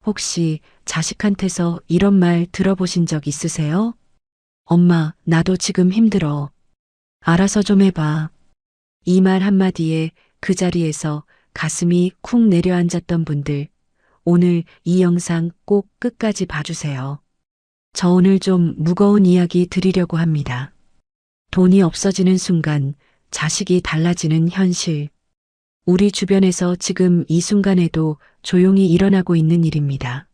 혹시 자식한테서 이런 말 들어보신 적 있으세요? 엄마, 나도 지금 힘들어. 알아서 좀 해봐. 이 말 한마디에 그 자리에서 가슴이 쿵 내려앉았던 분들, 오늘 이 영상 꼭 끝까지 봐주세요. 저 오늘 좀 무거운 이야기 드리려고 합니다. 돈이 없어지는 순간 자식이 달라지는 현실. 우리 주변에서 지금 이 순간에도 조용히 일어나고 있는 일입니다.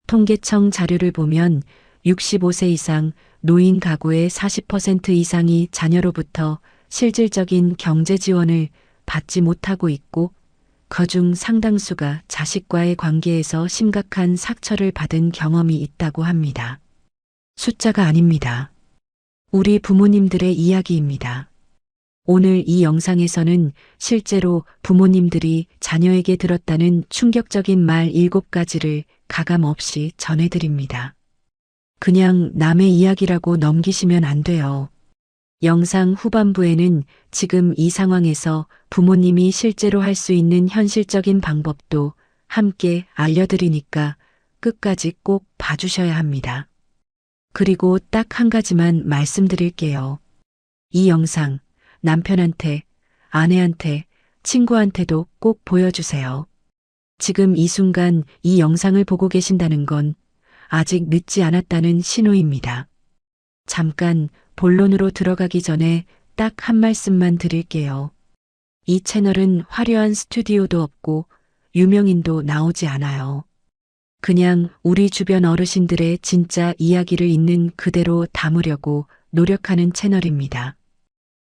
통계청 자료를 보면 65세 이상 노인 가구의 40% 이상이 자녀로부터 실질적인 경제 지원을 받지 못하고 있고, 그중 상당수가 자식과의 관계에서 심각한 상처를 받은 경험이 있다고 합니다. 숫자가 아닙니다. 우리 부모님들의 이야기입니다. 오늘 이 영상에서는 실제로 부모님들이 자녀에게 들었다는 충격적인 말 7가지를 가감 없이 전해드립니다. 그냥 남의 이야기라고 넘기시면 안 돼요. 영상 후반부에는 지금 이 상황에서 부모님이 실제로 할 수 있는 현실적인 방법도 함께 알려드리니까 끝까지 꼭 봐주셔야 합니다. 그리고 딱 한 가지만 말씀드릴게요. 이 영상 남편한테, 아내한테, 친구한테도 꼭 보여주세요. 지금 이 순간 이 영상을 보고 계신다는 건 아직 늦지 않았다는 신호입니다. 잠깐 본론으로 들어가기 전에 딱 한 말씀만 드릴게요. 이 채널은 화려한 스튜디오도 없고 유명인도 나오지 않아요. 그냥 우리 주변 어르신들의 진짜 이야기를 있는 그대로 담으려고 노력하는 채널입니다.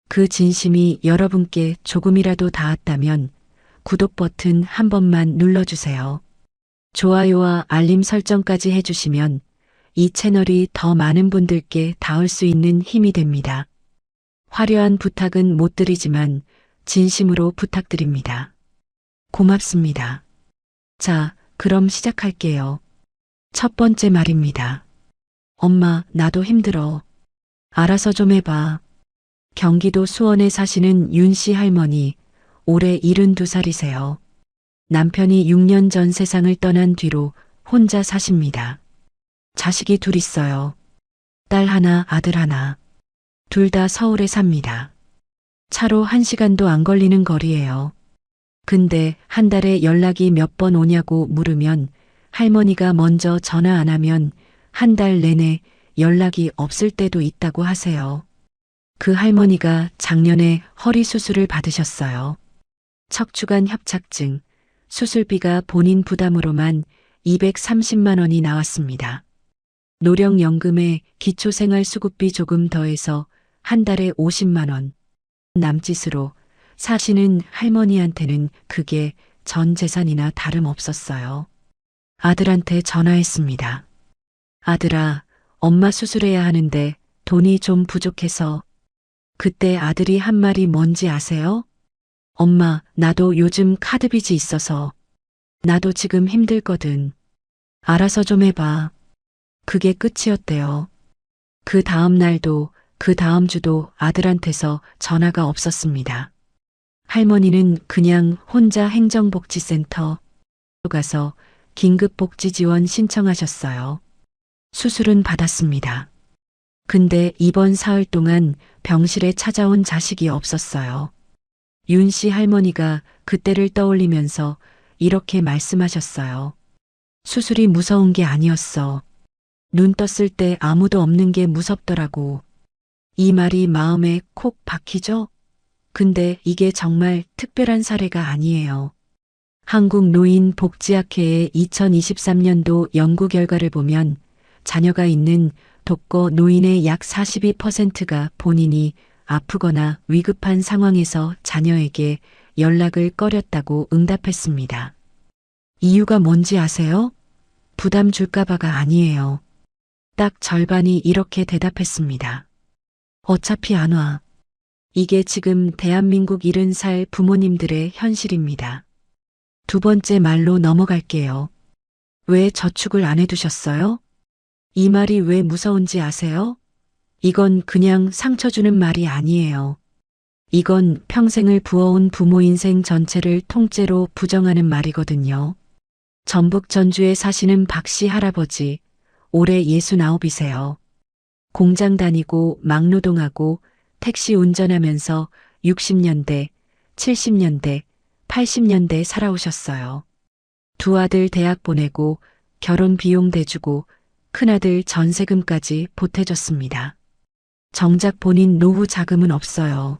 그 진심이 여러분께 조금이라도 닿았다면 구독 버튼 한 번만 눌러주세요. 좋아요와 알림 설정까지 해주시면 이 채널이 더 많은 분들께 닿을 수 있는 힘이 됩니다. 화려한 부탁은 못 드리지만 진심으로 부탁드립니다. 고맙습니다. 자, 그럼 시작할게요. 첫 번째 말입니다. 엄마, 나도 힘들어. 알아서 좀 해봐. 경기도 수원에 사시는 윤 씨 할머니, 올해 72살이세요. 남편이 6년 전 세상을 떠난 뒤로 혼자 사십니다. 자식이 둘 있어요. 딸 하나, 아들 하나. 둘 다 서울에 삽니다. 차로 1시간도 안 걸리는 거리예요. 근데 한 달에 연락이 몇 번 오냐고 물으면 할머니가 먼저 전화 안 하면 한 달 내내 연락이 없을 때도 있다고 하세요. 그 할머니가 작년에 허리 수술을 받으셨어요. 척추관 협착증, 수술비가 본인 부담으로만 230만 원이 나왔습니다. 노령연금에 기초생활수급비 조금 더해서 한 달에 50만 원. 남짓으로 사시는 할머니한테는 그게 전 재산이나 다름없었어요. 아들한테 전화했습니다. 아들아, 엄마 수술해야 하는데 돈이 좀 부족해서. 그때 아들이 한 말이 뭔지 아세요? 엄마, 나도 요즘 카드빚이 있어서. 나도 지금 힘들거든. 알아서 좀 해봐. 그게 끝이었대요. 그 다음 날도 그 다음 주도 아들한테서 전화가 없었습니다. 할머니는 그냥 혼자 행정복지센터 가서 긴급복지 지원 신청하셨어요. 수술은 받았습니다. 근데 이번 사흘 동안 병실에 찾아온 자식이 없었어요. 윤 씨 할머니가 그때를 떠올리면서 이렇게 말씀하셨어요. 수술이 무서운 게 아니었어. 눈 떴을 때 아무도 없는 게 무섭더라고. 이 말이 마음에 콕 박히죠? 근데 이게 정말 특별한 사례가 아니에요. 한국노인복지학회의 2023년도 연구 결과를 보면 자녀가 있는 독거 노인의 약 42%가 본인이 아프거나 위급한 상황에서 자녀에게 연락을 꺼렸다고 응답했습니다. 이유가 뭔지 아세요? 부담 줄까봐가 아니에요. 딱 절반이 이렇게 대답했습니다. 어차피 안 와. 이게 지금 대한민국 70살 부모님들의 현실입니다. 두 번째 말로 넘어갈게요. 왜 저축을 안 해두셨어요? 이 말이 왜 무서운지 아세요? 이건 그냥 상처 주는 말이 아니에요. 이건 평생을 부어온 부모 인생 전체를 통째로 부정하는 말이거든요. 전북 전주에 사시는 박씨 할아버지, 올해 69이세요. 공장 다니고 막노동하고 택시 운전하면서 60년대, 70년대, 80년대 살아오셨어요. 두 아들 대학 보내고 결혼 비용 대주고 큰아들 전세금까지 보태줬습니다. 정작 본인 노후 자금은 없어요.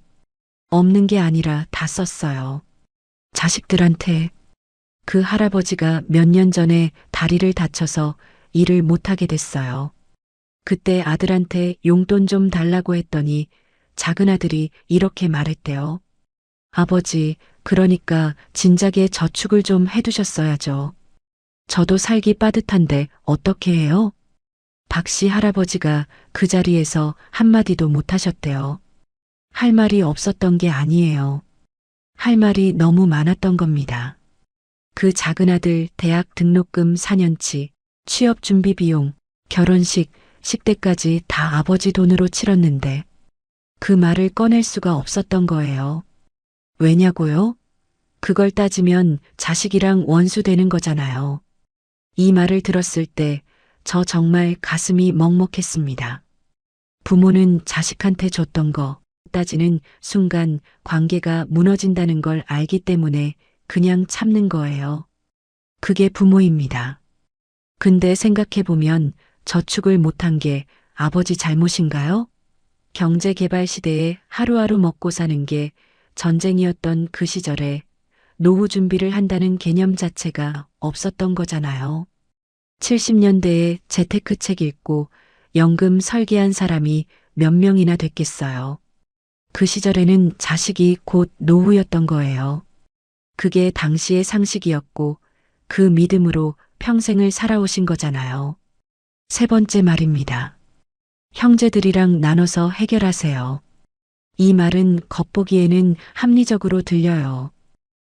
없는 게 아니라 다 썼어요. 자식들한테. 그 할아버지가 몇 년 전에 다리를 다쳐서 일을 못하게 됐어요. 그때 아들한테 용돈 좀 달라고 했더니 작은 아들이 이렇게 말했대요. 아버지, 그러니까 진작에 저축을 좀 해두셨어야죠. 저도 살기 빠듯한데 어떻게 해요? 박씨 할아버지가 그 자리에서 한마디도 못하셨대요. 할 말이 없었던 게 아니에요. 할 말이 너무 많았던 겁니다. 그 작은 아들 대학 등록금 4년치, 취업 준비 비용, 결혼식, 식대까지 다 아버지 돈으로 치렀는데 그 말을 꺼낼 수가 없었던 거예요. 왜냐고요? 그걸 따지면 자식이랑 원수 되는 거잖아요. 이 말을 들었을 때 저 정말 가슴이 먹먹했습니다. 부모는 자식한테 줬던 거 따지는 순간 관계가 무너진다는 걸 알기 때문에 그냥 참는 거예요. 그게 부모입니다. 근데 생각해보면 저축을 못한 게 아버지 잘못인가요? 경제개발 시대에 하루하루 먹고 사는 게 전쟁이었던 그 시절에 노후 준비를 한다는 개념 자체가 없었던 거잖아요. 70년대에 재테크 책 읽고 연금 설계한 사람이 몇 명이나 됐겠어요. 그 시절에는 자식이 곧 노후였던 거예요. 그게 당시의 상식이었고 그 믿음으로 평생을 살아오신 거잖아요. 세 번째 말입니다. 형제들이랑 나눠서 해결하세요. 이 말은 겉보기에는 합리적으로 들려요.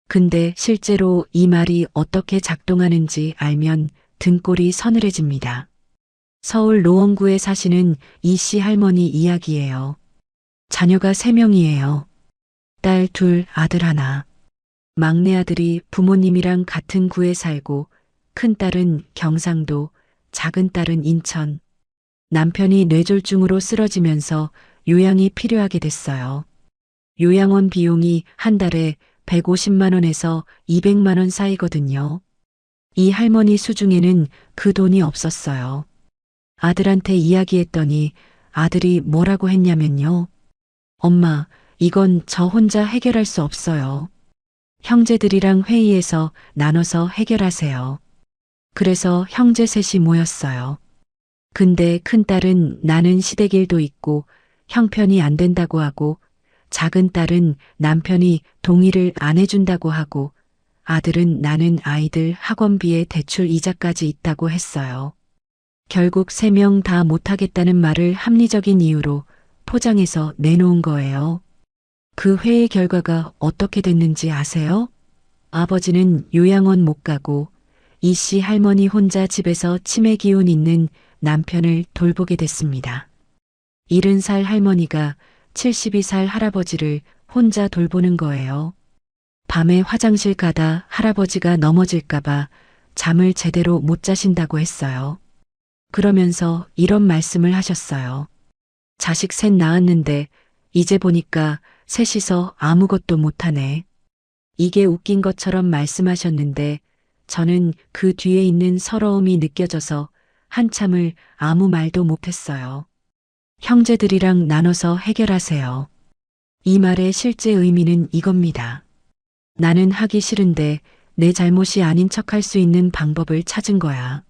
근데 실제로 이 말이 어떻게 작동하는지 알면 등골이 서늘해집니다. 서울 노원구에 사시는 이씨 할머니 이야기예요. 자녀가 3명이에요. 딸 2, 아들 1. 막내 아들이 부모님이랑 같은 구에 살고 큰딸은 경상도, 작은 딸은 인천. 남편이 뇌졸중으로 쓰러지면서 요양이 필요하게 됐어요. 요양원 비용이 한 달에 150만 원에서 200만 원 사이거든요. 이 할머니 수중에는 그 돈이 없었어요. 아들한테 이야기했더니 아들이 뭐라고 했냐면요. 엄마, 이건 저 혼자 해결할 수 없어요. 형제들이랑 회의해서 나눠서 해결하세요. 그래서 형제 셋이 모였어요. 근데 큰딸은 나는 시댁일도 있고 형편이 안 된다고 하고 작은 딸은 남편이 동의를 안 해준다고 하고 아들은 나는 아이들 학원비에 대출 이자까지 있다고 했어요. 결국 3명 다 못하겠다는 말을 합리적인 이유로 포장해서 내놓은 거예요. 그 회의 결과가 어떻게 됐는지 아세요? 아버지는 요양원 못 가고 이씨 할머니 혼자 집에서 치매 기운 있는 남편을 돌보게 됐습니다. 70살 할머니가 72살 할아버지를 혼자 돌보는 거예요. 밤에 화장실 가다 할아버지가 넘어질까봐 잠을 제대로 못 자신다고 했어요. 그러면서 이런 말씀을 하셨어요. 자식 셋 낳았는데 이제 보니까 셋이서 아무것도 못하네. 이게 웃긴 것처럼 말씀하셨는데 저는 그 뒤에 있는 서러움이 느껴져서 한참을 아무 말도 못했어요. 형제들이랑 나눠서 해결하세요. 이 말의 실제 의미는 이겁니다. 나는 하기 싫은데 내 잘못이 아닌 척할 수 있는 방법을 찾은 거야.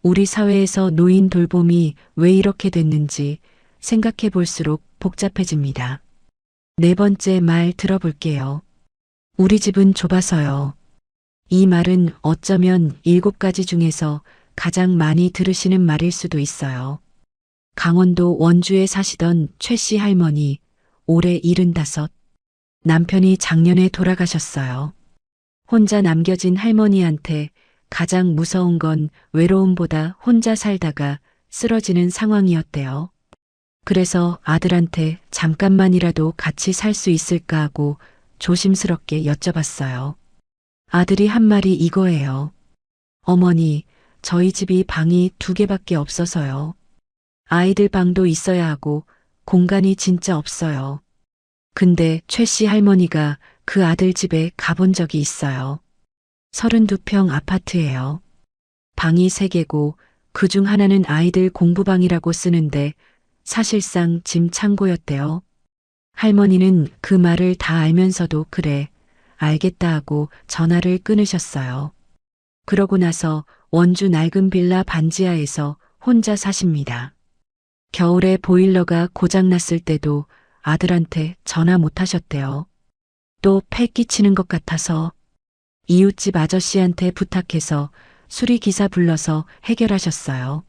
우리 사회에서 노인 돌봄이 왜 이렇게 됐는지 생각해 볼수록 복잡해집니다. 네 번째 말 들어볼게요. 우리 집은 좁아서요. 이 말은 어쩌면 7가지 중에서 가장 많이 들으시는 말일 수도 있어요. 강원도 원주에 사시던 최 씨 할머니, 올해 75. 남편이 작년에 돌아가셨어요. 혼자 남겨진 할머니한테 가장 무서운 건 외로움보다 혼자 살다가 쓰러지는 상황이었대요. 그래서 아들한테 잠깐만이라도 같이 살 수 있을까 하고 조심스럽게 여쭤봤어요. 아들이 한 말이 이거예요. 어머니, 저희 집이 방이 2개밖에 없어서요. 아이들 방도 있어야 하고 공간이 진짜 없어요. 근데 최 씨 할머니가 그 아들 집에 가본 적이 있어요. 32평 아파트예요. 방이 3개고 그중 하나는 아이들 공부방이라고 쓰는데 사실상 짐 창고였대요. 할머니는 그 말을 다 알면서도 그래, 알겠다 하고 전화를 끊으셨어요. 그러고 나서 원주 낡은 빌라 반지하에서 혼자 사십니다. 겨울에 보일러가 고장났을 때도 아들한테 전화 못 하셨대요. 또 패 끼치는 것 같아서 이웃집 아저씨한테 부탁해서 수리기사 불러서 해결하셨어요.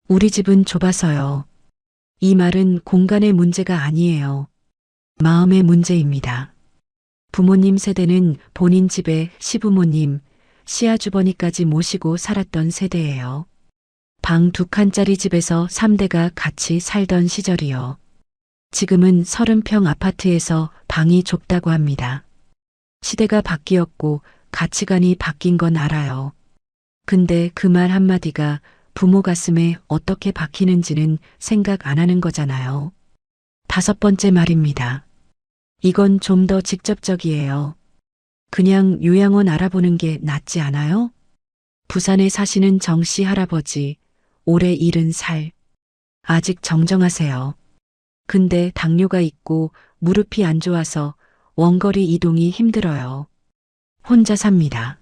우리 집은 좁아서요. 이 말은 공간의 문제가 아니에요. 마음의 문제입니다. 부모님 세대는 본인 집에 시부모님, 시아주버니까지 모시고 살았던 세대예요. 방 2칸짜리 집에서 3대가 같이 살던 시절이요. 지금은 30평 아파트에서 방이 좁다고 합니다. 시대가 바뀌었고 가치관이 바뀐 건 알아요. 근데 그 말 한마디가 부모 가슴에 어떻게 박히는지는 생각 안 하는 거잖아요. 5번째 말입니다. 이건 좀 더 직접적이에요. 그냥 요양원 알아보는 게 낫지 않아요? 부산에 사시는 정씨 할아버지, 올해 70살. 아직 정정하세요. 근데 당뇨가 있고 무릎이 안 좋아서 원거리 이동이 힘들어요. 혼자 삽니다.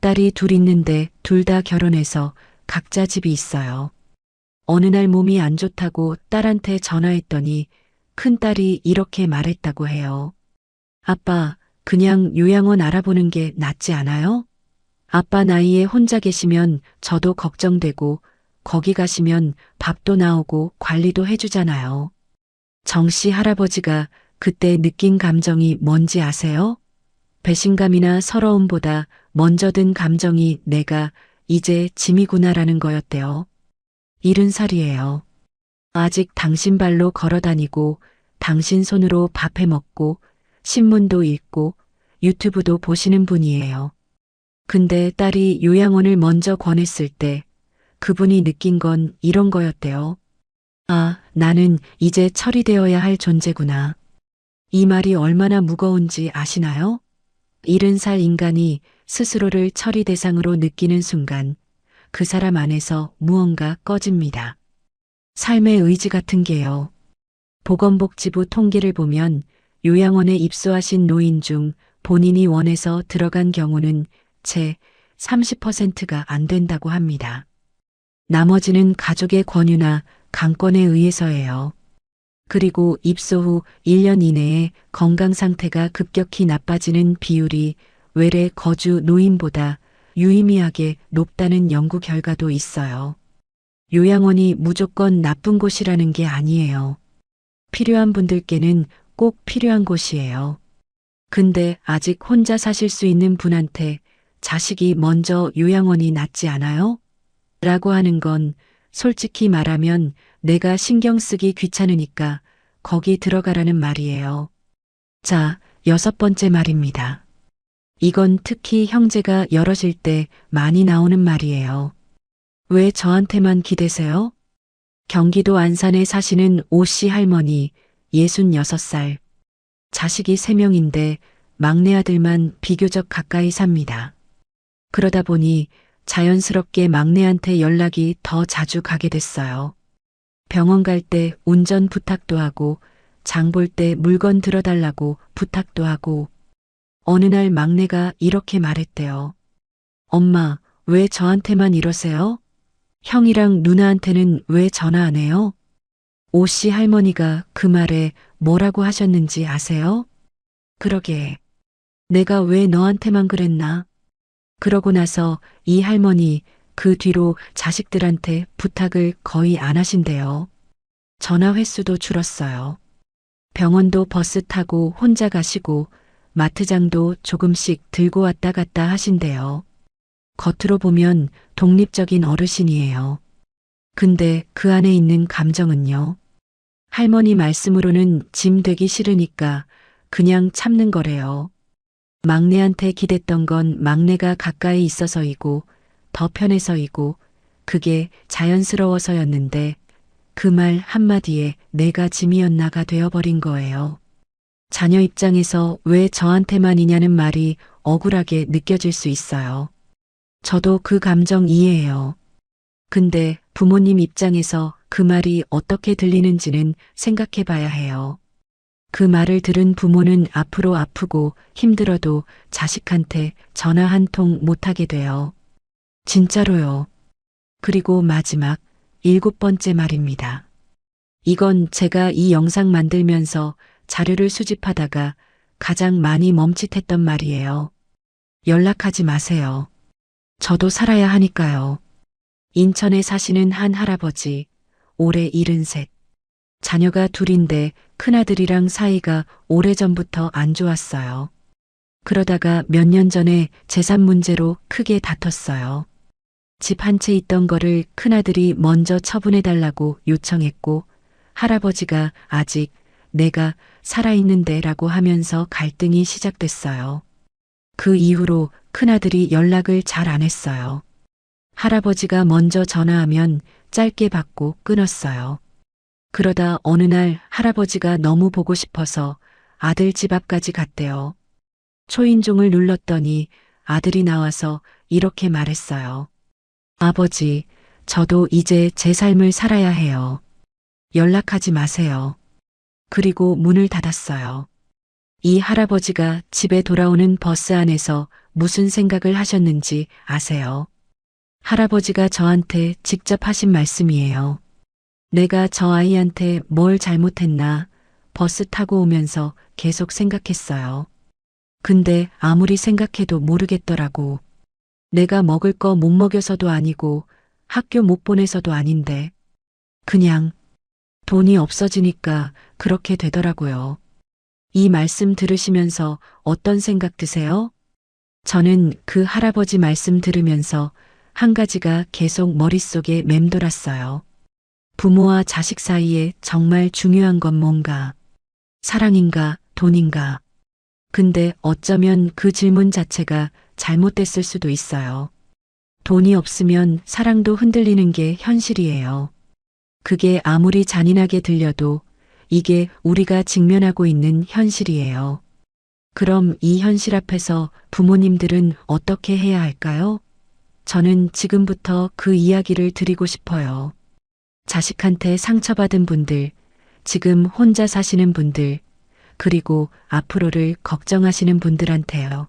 딸이 2 있는데 2 다 결혼해서 각자 집이 있어요. 어느 날 몸이 안 좋다고 딸한테 전화했더니 큰딸이 이렇게 말했다고 해요. 아빠, 그냥 요양원 알아보는 게 낫지 않아요? 아빠 나이에 혼자 계시면 저도 걱정되고 거기 가시면 밥도 나오고 관리도 해주잖아요. 정씨 할아버지가 그때 느낀 감정이 뭔지 아세요? 배신감이나 서러움보다 먼저 든 감정이 내가 이제 짐이구나라는 거였대요. 70살이에요. 아직 당신 발로 걸어 다니고 당신 손으로 밥해 먹고 신문도 읽고 유튜브도 보시는 분이에요. 근데 딸이 요양원을 먼저 권했을 때 그분이 느낀 건 이런 거였대요. 아, 나는 이제 처리되어야 할 존재구나. 이 말이 얼마나 무거운지 아시나요? 70살 인간이 스스로를 처리 대상으로 느끼는 순간 그 사람 안에서 무언가 꺼집니다. 삶의 의지 같은 게요. 보건복지부 통계를 보면 요양원에 입소하신 노인 중 본인이 원해서 들어간 경우는 채 30%가 안 된다고 합니다. 나머지는 가족의 권유나 강권에 의해서예요. 그리고 입소 후 1년 이내에 건강 상태가 급격히 나빠지는 비율이 외래 거주 노인보다 유의미하게 높다는 연구 결과도 있어요. 요양원이 무조건 나쁜 곳이라는 게 아니에요. 필요한 분들께는 꼭 필요한 곳이에요. 근데 아직 혼자 사실 수 있는 분한테 자식이 먼저 요양원이 낫지 않아요? 라고 하는 건 솔직히 말하면 내가 신경 쓰기 귀찮으니까 거기 들어가라는 말이에요. 자, 6번째 말입니다. 이건 특히 형제가 여럿일 때 많이 나오는 말이에요. 왜 저한테만 기대세요? 경기도 안산에 사시는 오씨 할머니 66살. 자식이 3명인데 막내 아들만 비교적 가까이 삽니다. 그러다 보니 자연스럽게 막내한테 연락이 더 자주 가게 됐어요. 병원 갈 때 운전 부탁도 하고 장 볼 때 물건 들어달라고 부탁도 하고 어느 날 막내가 이렇게 말했대요. 엄마, 왜 저한테만 이러세요? 형이랑 누나한테는 왜 전화 안 해요? 오씨 할머니가 그 말에 뭐라고 하셨는지 아세요? 그러게. 내가 왜 너한테만 그랬나? 그러고 나서 이 할머니 그 뒤로 자식들한테 부탁을 거의 안 하신대요. 전화 횟수도 줄었어요. 병원도 버스 타고 혼자 가시고 마트장도 조금씩 들고 왔다 갔다 하신대요. 겉으로 보면 독립적인 어르신이에요. 근데 그 안에 있는 감정은요. 할머니 말씀으로는 짐 되기 싫으니까 그냥 참는 거래요. 막내한테 기댔던 건 막내가 가까이 있어서이고 더 편해서이고 그게 자연스러워서였는데 그 말 한마디에 내가 짐이었나가 되어버린 거예요. 자녀 입장에서 왜 저한테만이냐는 말이 억울하게 느껴질 수 있어요. 저도 그 감정 이해해요. 근데 부모님 입장에서 그 말이 어떻게 들리는지는 생각해 봐야 해요. 그 말을 들은 부모는 앞으로 아프고 힘들어도 자식한테 전화 한 통 못하게 돼요. 진짜로요. 그리고 마지막 7번째 말입니다. 이건 제가 이 영상 만들면서 자료를 수집하다가 가장 많이 멈칫했던 말이에요. 연락하지 마세요. 저도 살아야 하니까요. 인천에 사시는 한 할아버지, 올해 73. 자녀가 둘인데 큰아들이랑 사이가 오래전부터 안 좋았어요. 그러다가 몇 년 전에 재산 문제로 크게 다퉜어요. 집 한 채 있던 거를 큰아들이 먼저 처분해달라고 요청했고 할아버지가 아직 내가 살아있는데 라고 하면서 갈등이 시작됐어요. 그 이후로 큰아들이 연락을 잘 안 했어요. 할아버지가 먼저 전화하면 짧게 받고 끊었어요. 그러다 어느 날 할아버지가 너무 보고 싶어서 아들 집 앞까지 갔대요. 초인종을 눌렀더니 아들이 나와서 이렇게 말했어요. 아버지, 저도 이제 제 삶을 살아야 해요. 연락하지 마세요. 그리고 문을 닫았어요. 이 할아버지가 집에 돌아오는 버스 안에서 무슨 생각을 하셨는지 아세요? 할아버지가 저한테 직접 하신 말씀이에요. 내가 저 아이한테 뭘 잘못했나 버스 타고 오면서 계속 생각했어요. 근데 아무리 생각해도 모르겠더라고. 내가 먹을 거 못 먹여서도 아니고 학교 못 보내서도 아닌데 그냥 돈이 없어지니까 그렇게 되더라고요. 이 말씀 들으시면서 어떤 생각 드세요? 저는 그 할아버지 말씀 들으면서 한 가지가 계속 머릿속에 맴돌았어요. 부모와 자식 사이에 정말 중요한 건 뭔가? 사랑인가, 돈인가? 근데 어쩌면 그 질문 자체가 잘못됐을 수도 있어요. 돈이 없으면 사랑도 흔들리는 게 현실이에요. 그게 아무리 잔인하게 들려도 이게 우리가 직면하고 있는 현실이에요. 그럼 이 현실 앞에서 부모님들은 어떻게 해야 할까요? 저는 지금부터 그 이야기를 드리고 싶어요. 자식한테 상처받은 분들, 지금 혼자 사시는 분들, 그리고 앞으로를 걱정하시는 분들한테요.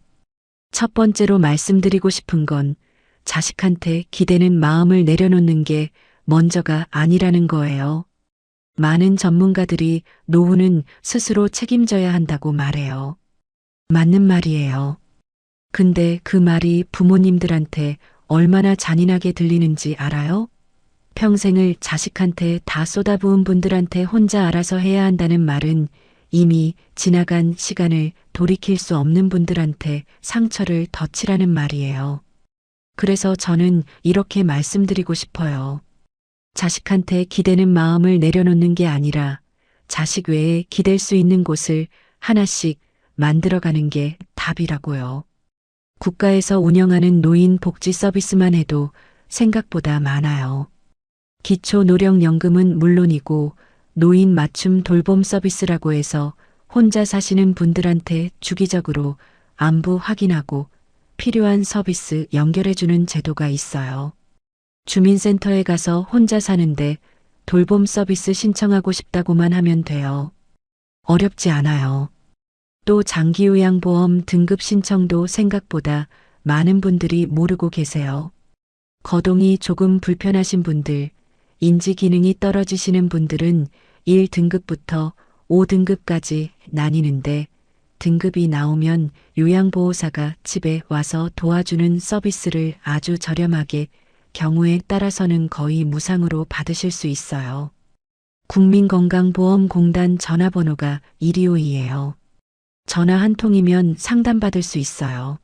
첫 번째로 말씀드리고 싶은 건 자식한테 기대는 마음을 내려놓는 게 먼저가 아니라는 거예요. 많은 전문가들이 노후는 스스로 책임져야 한다고 말해요. 맞는 말이에요. 근데 그 말이 부모님들한테 얼마나 잔인하게 들리는지 알아요? 평생을 자식한테 다 쏟아부은 분들한테 혼자 알아서 해야 한다는 말은 이미 지나간 시간을 돌이킬 수 없는 분들한테 상처를 덧치라는 말이에요. 그래서 저는 이렇게 말씀드리고 싶어요. 자식한테 기대는 마음을 내려놓는 게 아니라 자식 외에 기댈 수 있는 곳을 하나씩 만들어가는 게 답이라고요. 국가에서 운영하는 노인 복지 서비스만 해도 생각보다 많아요. 기초노령연금은 물론이고 노인 맞춤 돌봄 서비스라고 해서 혼자 사시는 분들한테 주기적으로 안부 확인하고 필요한 서비스 연결해주는 제도가 있어요. 주민센터에 가서 혼자 사는데 돌봄 서비스 신청하고 싶다고만 하면 돼요. 어렵지 않아요. 또 장기요양보험 등급 신청도 생각보다 많은 분들이 모르고 계세요. 거동이 조금 불편하신 분들, 인지 기능이 떨어지시는 분들은 1등급부터 5등급까지 나뉘는데 등급이 나오면 요양보호사가 집에 와서 도와주는 서비스를 아주 저렴하게 경우에 따라서는 거의 무상으로 받으실 수 있어요. 국민건강보험공단 전화번호가 125예요. 전화 한 통이면 상담받을 수 있어요.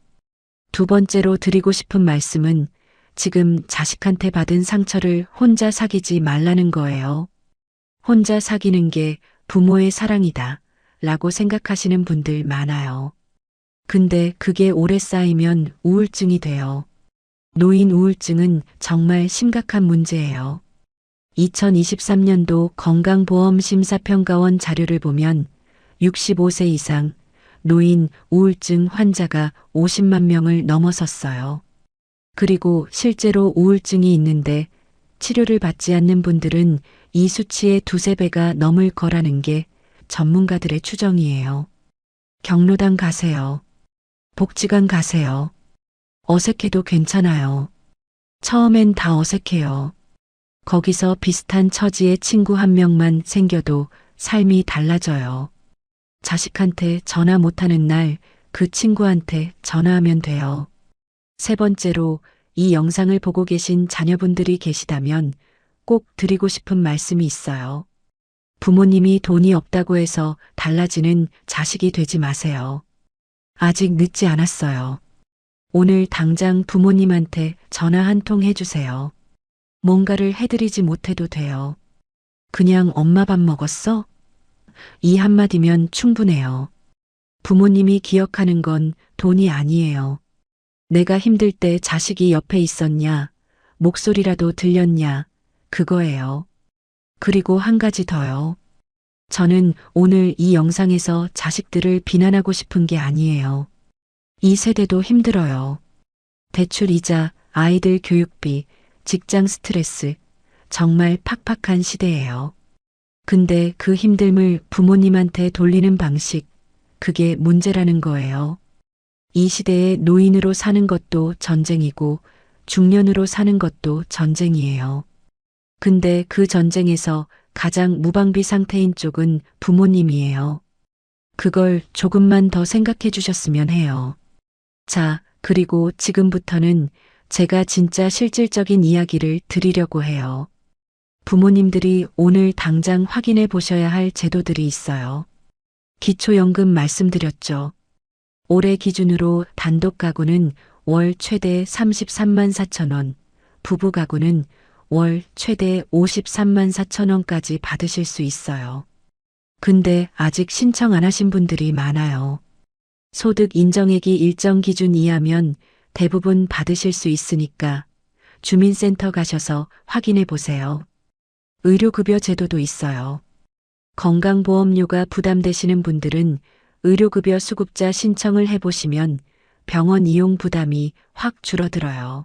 두 번째로 드리고 싶은 말씀은 지금 자식한테 받은 상처를 혼자 사귀지 말라는 거예요. 혼자 사귀는 게 부모의 사랑이다 라고 생각하시는 분들 많아요. 근데 그게 오래 쌓이면 우울증이 돼요. 노인 우울증은 정말 심각한 문제예요. 2023년도 건강보험심사평가원 자료를 보면 65세 이상 노인 우울증 환자가 50만 명을 넘어섰어요. 그리고 실제로 우울증이 있는데 치료를 받지 않는 분들은 이 수치의 두세 배가 넘을 거라는 게 전문가들의 추정이에요. 경로당 가세요. 복지관 가세요. 어색해도 괜찮아요. 처음엔 다 어색해요. 거기서 비슷한 처지의 친구 한 명만 생겨도 삶이 달라져요. 자식한테 전화 못하는 날 그 친구한테 전화하면 돼요. 세 번째로 이 영상을 보고 계신 자녀분들이 계시다면 꼭 드리고 싶은 말씀이 있어요. 부모님이 돈이 없다고 해서 달라지는 자식이 되지 마세요. 아직 늦지 않았어요. 오늘 당장 부모님한테 전화 한 통 해주세요. 뭔가를 해드리지 못해도 돼요. 그냥 엄마 밥 먹었어? 이 한마디면 충분해요. 부모님이 기억하는 건 돈이 아니에요. 내가 힘들 때 자식이 옆에 있었냐, 목소리라도 들렸냐, 그거예요. 그리고 한 가지 더요. 저는 오늘 이 영상에서 자식들을 비난하고 싶은 게 아니에요. 이 세대도 힘들어요. 대출 이자, 아이들 교육비, 직장 스트레스, 정말 팍팍한 시대예요. 근데 그 힘듦을 부모님한테 돌리는 방식, 그게 문제라는 거예요. 이 시대에 노인으로 사는 것도 전쟁이고 중년으로 사는 것도 전쟁이에요. 근데 그 전쟁에서 가장 무방비 상태인 쪽은 부모님이에요. 그걸 조금만 더 생각해 주셨으면 해요. 자, 그리고 지금부터는 제가 진짜 실질적인 이야기를 드리려고 해요. 부모님들이 오늘 당장 확인해 보셔야 할 제도들이 있어요. 기초연금 말씀드렸죠. 올해 기준으로 단독 가구는 월 최대 33만 4천 원, 부부 가구는 월 최대 53만 4천 원까지 받으실 수 있어요. 근데 아직 신청 안 하신 분들이 많아요. 소득 인정액이 일정 기준 이하면 대부분 받으실 수 있으니까 주민센터 가셔서 확인해 보세요. 의료급여 제도도 있어요. 건강보험료가 부담되시는 분들은 의료급여 수급자 신청을 해보시면 병원 이용 부담이 확 줄어들어요.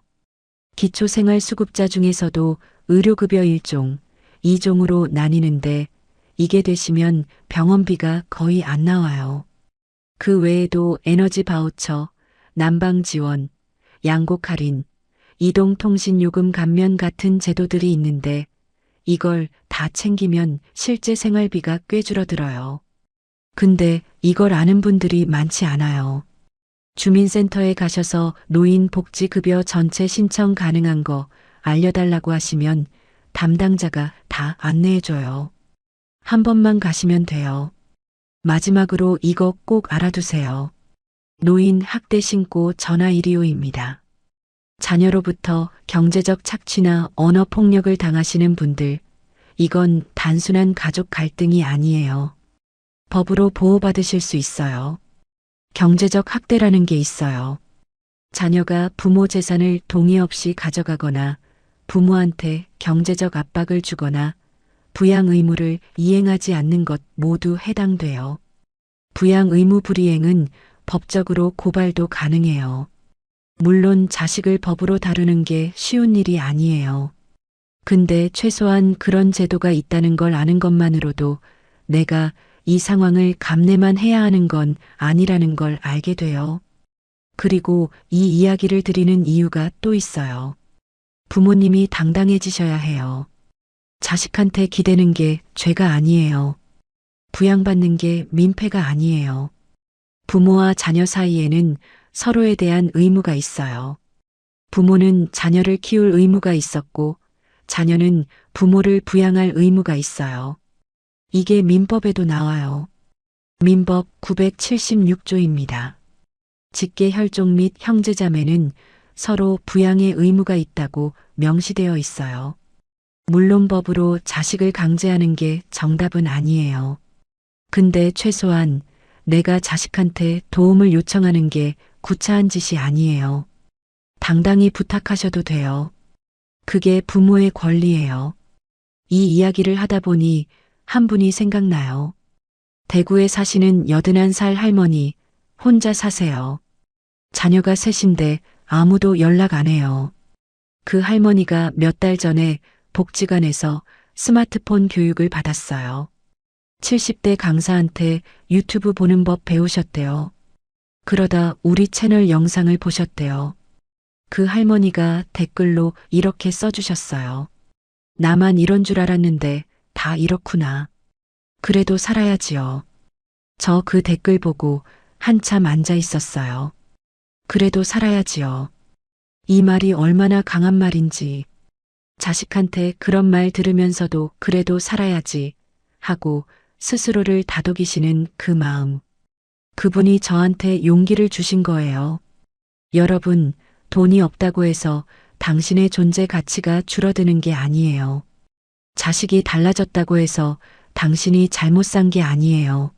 기초생활수급자 중에서도 의료급여 1종, 2종으로 나뉘는데 이게 되시면 병원비가 거의 안 나와요. 그 외에도 에너지 바우처, 난방 지원, 양곡 할인, 이동통신요금 감면 같은 제도들이 있는데 이걸 다 챙기면 실제 생활비가 꽤 줄어들어요. 근데 이걸 아는 분들이 많지 않아요. 주민센터에 가셔서 노인복지급여 전체 신청 가능한 거 알려달라고 하시면 담당자가 다 안내해줘요. 한 번만 가시면 돼요. 마지막으로 이거 꼭 알아두세요. 노인 학대 신고 전화 125입니다. 자녀로부터 경제적 착취나 언어 폭력을 당하시는 분들, 이건 단순한 가족 갈등이 아니에요. 법으로 보호받으실 수 있어요. 경제적 학대라는 게 있어요. 자녀가 부모 재산을 동의 없이 가져가거나 부모한테 경제적 압박을 주거나 부양 의무를 이행하지 않는 것 모두 해당돼요. 부양 의무 불이행은 법적으로 고발도 가능해요. 물론 자식을 법으로 다루는 게 쉬운 일이 아니에요. 근데 최소한 그런 제도가 있다는 걸 아는 것만으로도 내가 이 상황을 감내만 해야 하는 건 아니라는 걸 알게 돼요. 그리고 이 이야기를 드리는 이유가 또 있어요. 부모님이 당당해지셔야 해요. 자식한테 기대는 게 죄가 아니에요. 부양받는 게 민폐가 아니에요. 부모와 자녀 사이에는 서로에 대한 의무가 있어요. 부모는 자녀를 키울 의무가 있었고 자녀는 부모를 부양할 의무가 있어요. 이게 민법에도 나와요. 민법 976조입니다. 직계 혈족 및 형제자매는 서로 부양의 의무가 있다고 명시되어 있어요. 물론 법으로 자식을 강제하는 게 정답은 아니에요. 근데 최소한 내가 자식한테 도움을 요청하는 게 구차한 짓이 아니에요. 당당히 부탁하셔도 돼요. 그게 부모의 권리예요. 이 이야기를 하다 보니 한 분이 생각나요. 대구에 사시는 81살 할머니, 혼자 사세요. 자녀가 셋인데 아무도 연락 안 해요. 그 할머니가 몇 달 전에 복지관에서 스마트폰 교육을 받았어요. 70대 강사한테 유튜브 보는 법 배우셨대요. 그러다 우리 채널 영상을 보셨대요. 그 할머니가 댓글로 이렇게 써주셨어요. 나만 이런 줄 알았는데 다 이렇구나. 그래도 살아야지요. 저 그 댓글 보고 한참 앉아 있었어요. 그래도 살아야지요. 이 말이 얼마나 강한 말인지. 자식한테 그런 말 들으면서도 그래도 살아야지 하고 스스로를 다독이시는 그 마음. 그분이 저한테 용기를 주신 거예요. 여러분, 돈이 없다고 해서 당신의 존재 가치가 줄어드는 게 아니에요. 자식이 달라졌다고 해서 당신이 잘못 산 게 아니에요.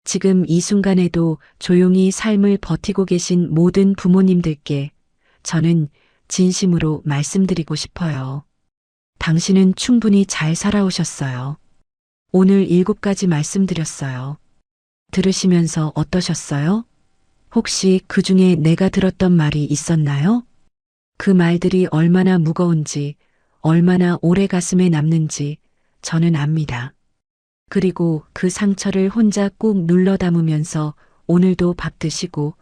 지금 이 순간에도 조용히 삶을 버티고 계신 모든 부모님들께 저는 진심으로 말씀드리고 싶어요. 당신은 충분히 잘 살아오셨어요. 오늘 7가지 말씀드렸어요. 들으시면서 어떠셨어요? 혹시 그 중에 내가 들었던 말이 있었나요? 그 말들이 얼마나 무거운지, 얼마나 오래 가슴에 남는지 저는 압니다. 그리고 그 상처를 혼자 꾹 눌러 담으면서 오늘도 밥 드시고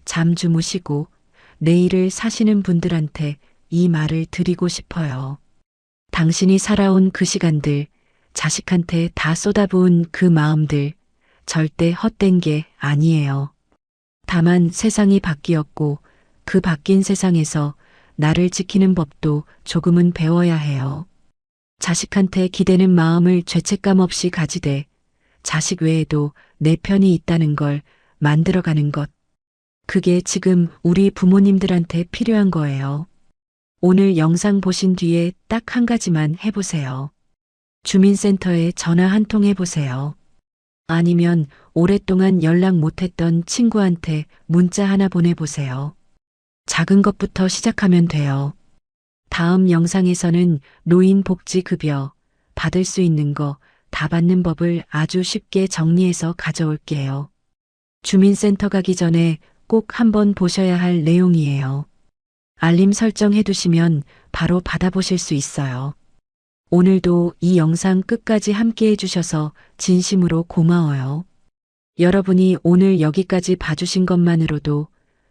잠 주무시고 내일을 사시는 분들한테 이 말을 드리고 싶어요. 당신이 살아온 그 시간들, 자식한테 다 쏟아부은 그 마음들, 절대 헛된 게 아니에요. 다만 세상이 바뀌었고 그 바뀐 세상에서 나를 지키는 법도 조금은 배워야 해요. 자식한테 기대는 마음을 죄책감 없이 가지되 자식 외에도 내 편이 있다는 걸 만들어가는 것. 그게 지금 우리 부모님들한테 필요한 거예요. 오늘 영상 보신 뒤에 딱 한 가지만 해보세요. 주민센터에 전화 한 통 해보세요. 아니면 오랫동안 연락 못했던 친구한테 문자 하나 보내보세요. 작은 것부터 시작하면 돼요. 다음 영상에서는 노인복지급여 받을 수 있는 거 다 받는 법을 아주 쉽게 정리해서 가져올게요. 주민센터 가기 전에 꼭 한번 보셔야 할 내용이에요. 알림 설정해 두시면 바로 받아보실 수 있어요. 오늘도 이 영상 끝까지 함께 해주셔서 진심으로 고마워요. 여러분이 오늘 여기까지 봐주신 것만으로도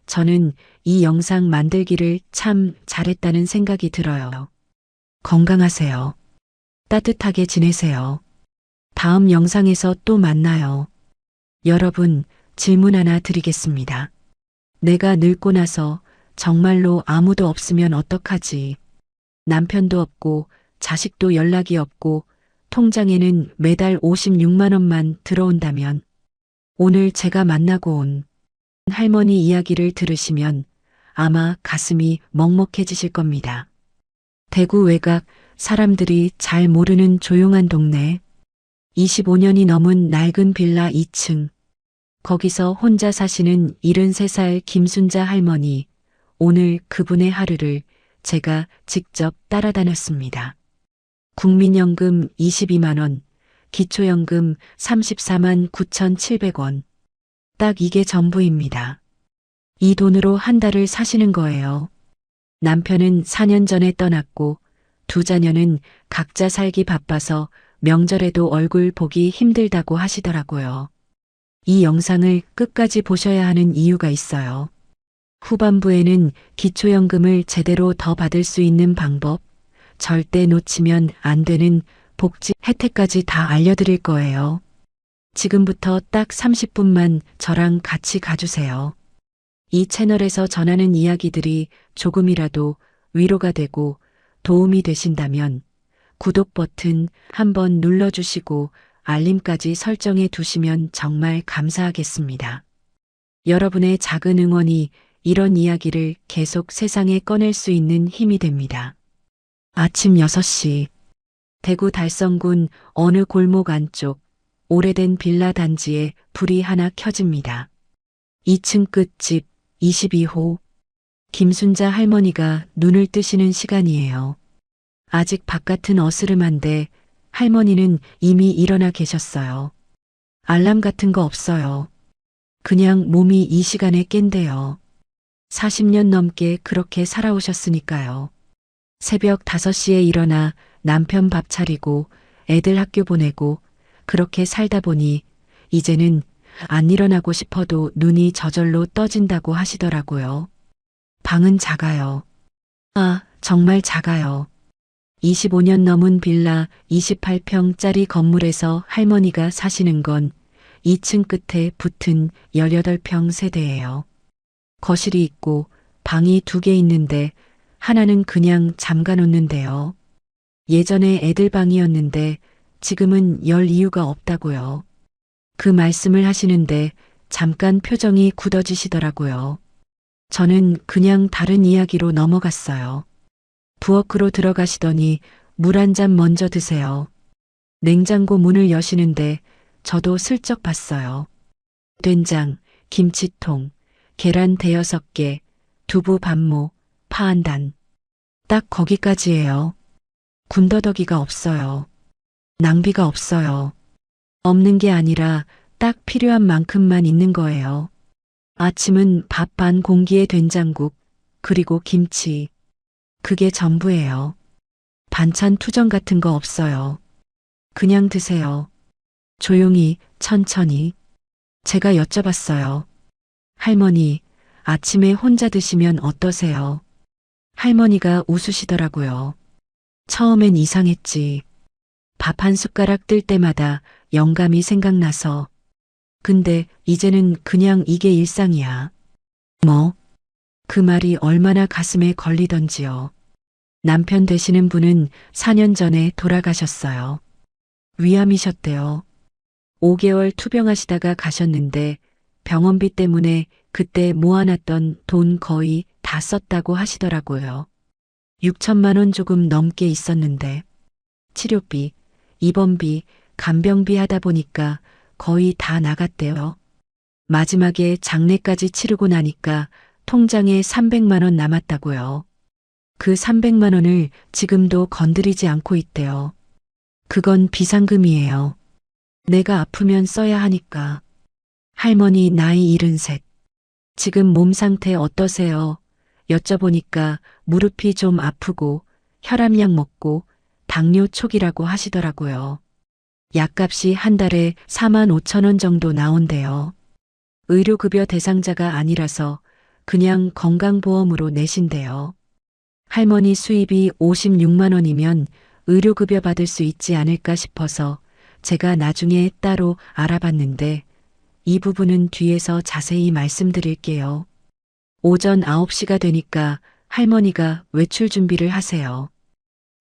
저는 이 영상 만들기를 참 잘했다는 생각이 들어요. 건강하세요. 따뜻하게 지내세요. 다음 영상에서 또 만나요. 여러분, 질문 하나 드리겠습니다. 내가 늙고 나서 정말로 아무도 없으면 어떡하지? 남편도 없고 자식도 연락이 없고 통장에는 매달 56만 원만 들어온다면 오늘 제가 만나고 온 할머니 이야기를 들으시면 아마 가슴이 먹먹해지실 겁니다. 대구 외곽 사람들이 잘 모르는 조용한 동네 25년이 넘은 낡은 빌라 2층 거기서 혼자 사시는 73살 김순자 할머니 오늘 그분의 하루를 제가 직접 따라다녔습니다. 국민연금 22만 원, 기초연금 34만 9,700원. 딱 이게 전부입니다. 이 돈으로 한 달을 사시는 거예요. 남편은 4년 전에 떠났고 두 자녀는 각자 살기 바빠서 명절에도 얼굴 보기 힘들다고 하시더라고요. 이 영상을 끝까지 보셔야 하는 이유가 있어요. 후반부에는 기초연금을 제대로 더 받을 수 있는 방법, 절대 놓치면 안 되는 복지 혜택까지 다 알려드릴 거예요. 지금부터 딱 30분만 저랑 같이 가주세요. 이 채널에서 전하는 이야기들이 조금이라도 위로가 되고 도움이 되신다면 구독 버튼 한번 눌러주시고 알림까지 설정해 두시면 정말 감사하겠습니다. 여러분의 작은 응원이 이런 이야기를 계속 세상에 꺼낼 수 있는 힘이 됩니다. 아침 6시 대구 달성군 어느 골목 안쪽 오래된 빌라 단지에 불이 하나 켜집니다. 2층 끝집 22호 김순자 할머니가 눈을 뜨시는 시간이에요. 아직 바깥은 어스름한데 할머니는 이미 일어나 계셨어요. 알람 같은 거 없어요. 그냥 몸이 이 시간에 깬대요. 40년 넘게 그렇게 살아오셨으니까요. 새벽 5시에 일어나 남편 밥 차리고 애들 학교 보내고 그렇게 살다 보니 이제는 안 일어나고 싶어도 눈이 저절로 떠진다고 하시더라고요. 방은 작아요. 아, 정말 작아요. 25년 넘은 빌라 28평짜리 건물에서 할머니가 사시는 건 2층 끝에 붙은 18평 세대예요. 거실이 있고 방이 2개 있는데 하나는 그냥 잠가 놓는데요. 예전에 애들 방이었는데 지금은 열 이유가 없다고요. 그 말씀을 하시는데 잠깐 표정이 굳어지시더라고요. 저는 그냥 다른 이야기로 넘어갔어요. 부엌으로 들어가시더니 물 한 잔 먼저 드세요. 냉장고 문을 여시는데 저도 슬쩍 봤어요. 된장, 김치통, 계란 5개, 두부 반모, 파 한 단. 딱 거기까지예요. 군더더기가 없어요. 낭비가 없어요. 없는 게 아니라 딱 필요한 만큼만 있는 거예요. 아침은 밥 반 공기에 된장국, 그리고 김치. 그게 전부예요. 반찬 투정 같은 거 없어요. 그냥 드세요. 조용히, 천천히. 제가 여쭤봤어요. 할머니, 아침에 혼자 드시면 어떠세요? 할머니가 웃으시더라고요. 처음엔 이상했지. 밥 한 숟가락 뜰 때마다 영감이 생각나서. 근데 이제는 그냥 이게 일상이야. 뭐? 그 말이 얼마나 가슴에 걸리던지요. 남편 되시는 분은 4년 전에 돌아가셨어요. 위암이셨대요. 5개월 투병하시다가 가셨는데 병원비 때문에 그때 모아놨던 돈 거의 다 썼다고 하시더라고요. 6천만 원 조금 넘게 있었는데 치료비, 입원비, 간병비 하다 보니까 거의 다 나갔대요. 마지막에 장례까지 치르고 나니까 통장에 300만 원 남았다고요. 그 300만 원을 지금도 건드리지 않고 있대요. 그건 비상금이에요. 내가 아프면 써야 하니까. 할머니 나이 73. 지금 몸 상태 어떠세요? 여쭤보니까 무릎이 좀 아프고 혈압약 먹고 당뇨 초기라고 하시더라고요. 약값이 한 달에 4만 5천 원 정도 나온대요. 의료급여 대상자가 아니라서 그냥 건강보험으로 내신대요. 할머니 수입이 56만 원이면 의료급여 받을 수 있지 않을까 싶어서 제가 나중에 따로 알아봤는데 이 부분은 뒤에서 자세히 말씀드릴게요. 오전 9시가 되니까 할머니가 외출 준비를 하세요.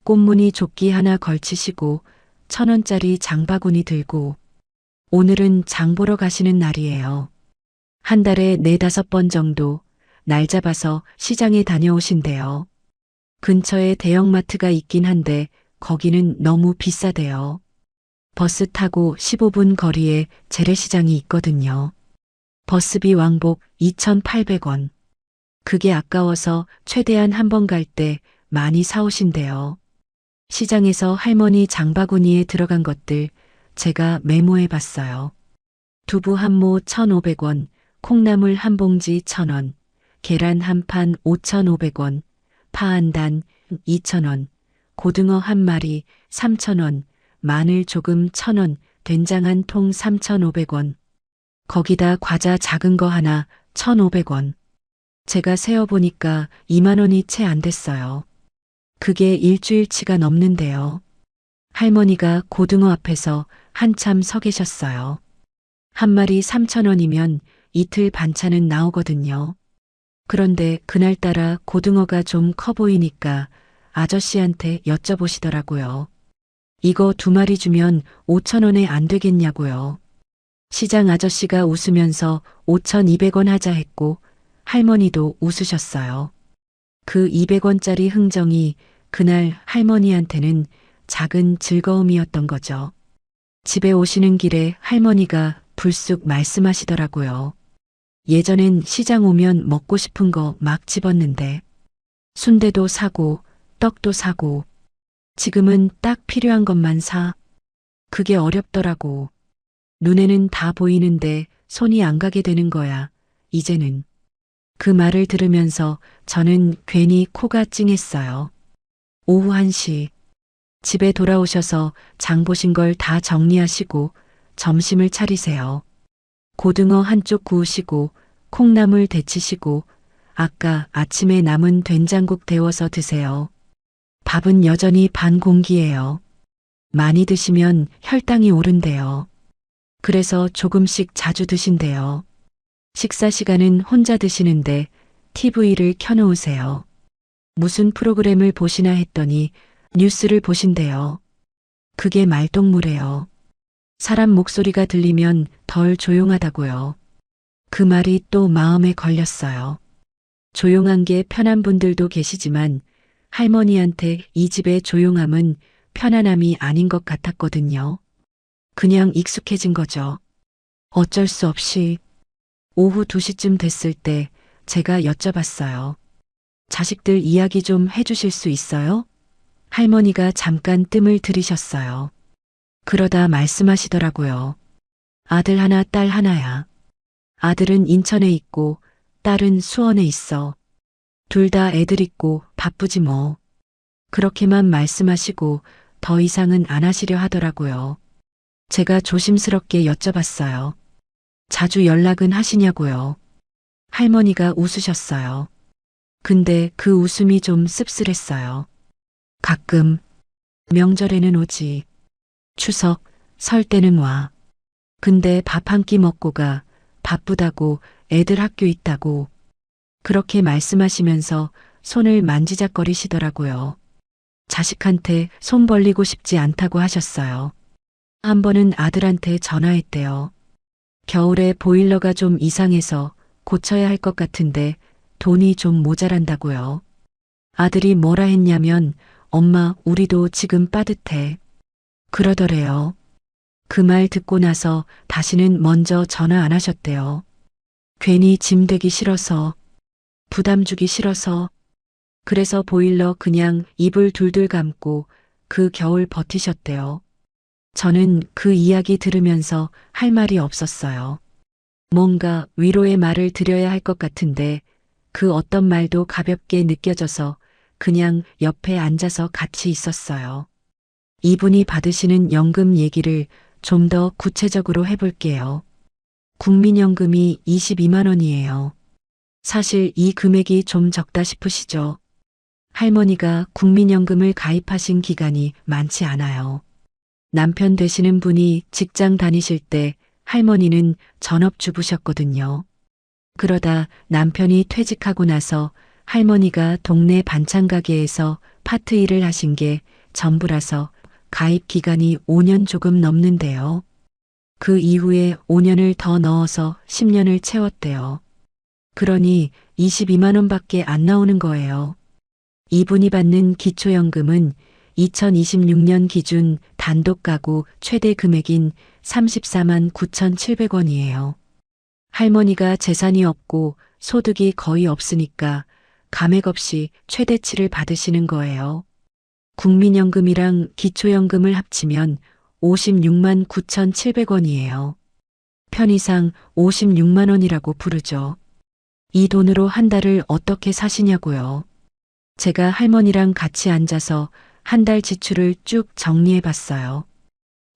꽃무늬 조끼 하나 걸치시고 1,000원짜리 장바구니 들고 오늘은 장 보러 가시는 날이에요. 한 달에 4-5번 정도 날 잡아서 시장에 다녀오신대요. 근처에 대형마트가 있긴 한데 거기는 너무 비싸대요. 버스 타고 15분 거리에 재래시장이 있거든요. 버스비 왕복 2,800원. 그게 아까워서 최대한 한 번 갈 때 많이 사오신대요. 시장에서 할머니 장바구니에 들어간 것들 제가 메모해 봤어요. 두부 한 모 1,500원, 콩나물 한 봉지 1,000원, 계란 한 판 5,500원, 파 한 단 2,000원, 고등어 한 마리 3,000원, 마늘 조금 1,000원, 된장 한 통 3,500원. 거기다 과자 작은 거 하나 1,500원. 제가 세어보니까 2만 원이 채 안 됐어요. 그게 일주일치가 넘는데요. 할머니가 고등어 앞에서 한참 서 계셨어요. 한 마리 3,000원이면 이틀 반찬은 나오거든요. 그런데 그날따라 고등어가 좀 커 보이니까 아저씨한테 여쭤보시더라고요. 이거 2마리 주면 5,000원에 안 되겠냐고요. 시장 아저씨가 웃으면서 5,200원 하자 했고 할머니도 웃으셨어요. 그 200원짜리 흥정이 그날 할머니한테는 작은 즐거움이었던 거죠. 집에 오시는 길에 할머니가 불쑥 말씀하시더라고요. 예전엔 시장 오면 먹고 싶은 거 막 집었는데 순대도 사고 떡도 사고 지금은 딱 필요한 것만 사. 그게 어렵더라고. 눈에는 다 보이는데 손이 안 가게 되는 거야. 이제는. 그 말을 들으면서 저는 괜히 코가 찡했어요. 오후 1시. 집에 돌아오셔서 장 보신 걸 다 정리하시고 점심을 차리세요. 고등어 한쪽 구우시고 콩나물 데치시고 아까 아침에 남은 된장국 데워서 드세요. 밥은 여전히 반 공기예요. 많이 드시면 혈당이 오른대요. 그래서 조금씩 자주 드신대요. 식사 시간은 혼자 드시는데 TV를 켜놓으세요. 무슨 프로그램을 보시나 했더니 뉴스를 보신대요. 그게 말동무래요. 사람 목소리가 들리면 덜 조용하다고요. 그 말이 또 마음에 걸렸어요. 조용한 게 편한 분들도 계시지만 할머니한테 이 집의 조용함은 편안함이 아닌 것 같았거든요. 그냥 익숙해진 거죠. 어쩔 수 없이 오후 2시쯤 됐을 때 제가 여쭤봤어요. 자식들 이야기 좀 해주실 수 있어요? 할머니가 잠깐 뜸을 들이셨어요. 그러다 말씀하시더라고요. 아들 하나, 딸 하나야. 아들은 인천에 있고 딸은 수원에 있어. 둘 다 애들 있고 바쁘지 뭐. 그렇게만 말씀하시고 더 이상은 안 하시려 하더라고요. 제가 조심스럽게 여쭤봤어요. 자주 연락은 하시냐고요. 할머니가 웃으셨어요. 근데 그 웃음이 좀 씁쓸했어요. 가끔 명절에는 오지. 추석, 설 때는 와. 근데 밥 한 끼 먹고 가. 바쁘다고, 애들 학교 있다고. 그렇게 말씀하시면서 손을 만지작거리시더라고요. 자식한테 손 벌리고 싶지 않다고 하셨어요. 한 번은 아들한테 전화했대요. 겨울에 보일러가 좀 이상해서 고쳐야 할 것 같은데 돈이 좀 모자란다고요. 아들이 뭐라 했냐면 엄마 우리도 지금 빠듯해. 그러더래요. 그 말 듣고 나서 다시는 먼저 전화 안 하셨대요. 괜히 짐 되기 싫어서, 부담 주기 싫어서, 그래서 보일러 그냥 이불 둘둘 감고 그 겨울 버티셨대요. 저는 그 이야기 들으면서 할 말이 없었어요. 뭔가 위로의 말을 드려야 할 것 같은데 그 어떤 말도 가볍게 느껴져서 그냥 옆에 앉아서 같이 있었어요. 이분이 받으시는 연금 얘기를 좀 더 구체적으로 해볼게요. 국민연금이 22만 원이에요. 사실 이 금액이 좀 적다 싶으시죠? 할머니가 국민연금을 가입하신 기간이 많지 않아요. 남편 되시는 분이 직장 다니실 때 할머니는 전업주부셨거든요. 그러다 남편이 퇴직하고 나서 할머니가 동네 반찬 가게에서 파트 일을 하신 게 전부라서 가입 기간이 5년 조금 넘는데요. 그 이후에 5년을 더 넣어서 10년을 채웠대요. 그러니 22만 원밖에 안 나오는 거예요. 이분이 받는 기초연금은 2026년 기준 단독 가구 최대 금액인 34만 9,700원이에요. 할머니가 재산이 없고 소득이 거의 없으니까 감액 없이 최대치를 받으시는 거예요. 국민연금이랑 기초연금을 합치면 56만 9,700원이에요. 편의상 56만 원이라고 부르죠. 이 돈으로 한 달을 어떻게 사시냐고요. 제가 할머니랑 같이 앉아서 한 달 지출을 쭉 정리해 봤어요.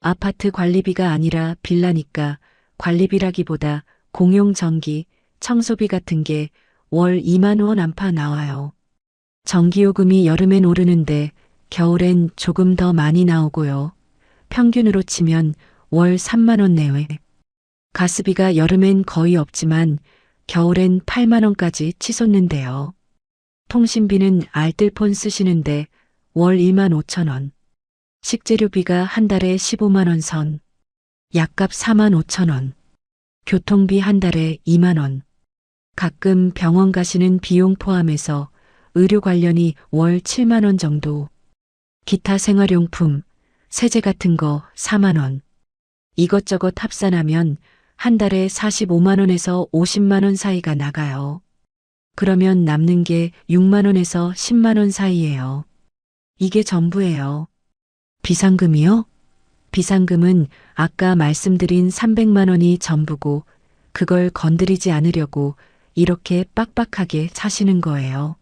아파트 관리비가 아니라 빌라니까 관리비라기보다 공용 전기, 청소비 같은 게 월 2만 원 안팎 나와요. 전기요금이 여름엔 오르는데 겨울엔 조금 더 많이 나오고요. 평균으로 치면 월 3만 원 내외. 가스비가 여름엔 거의 없지만 겨울엔 8만 원까지 치솟는데요. 통신비는 알뜰폰 쓰시는데 월 1만 5천 원. 식재료비가 한 달에 15만 원 선. 약값 4만 5천 원. 교통비 한 달에 2만 원. 가끔 병원 가시는 비용 포함해서 의료 관련이 월 7만 원 정도. 기타 생활용품, 세제 같은 거 4만 원. 이것저것 합산하면 한 달에 45만 원에서 50만 원 사이가 나가요. 그러면 남는 게 6만 원에서 10만 원 사이예요. 이게 전부예요. 비상금이요? 비상금은 아까 말씀드린 300만 원이 전부고 그걸 건드리지 않으려고 이렇게 빡빡하게 사시는 거예요.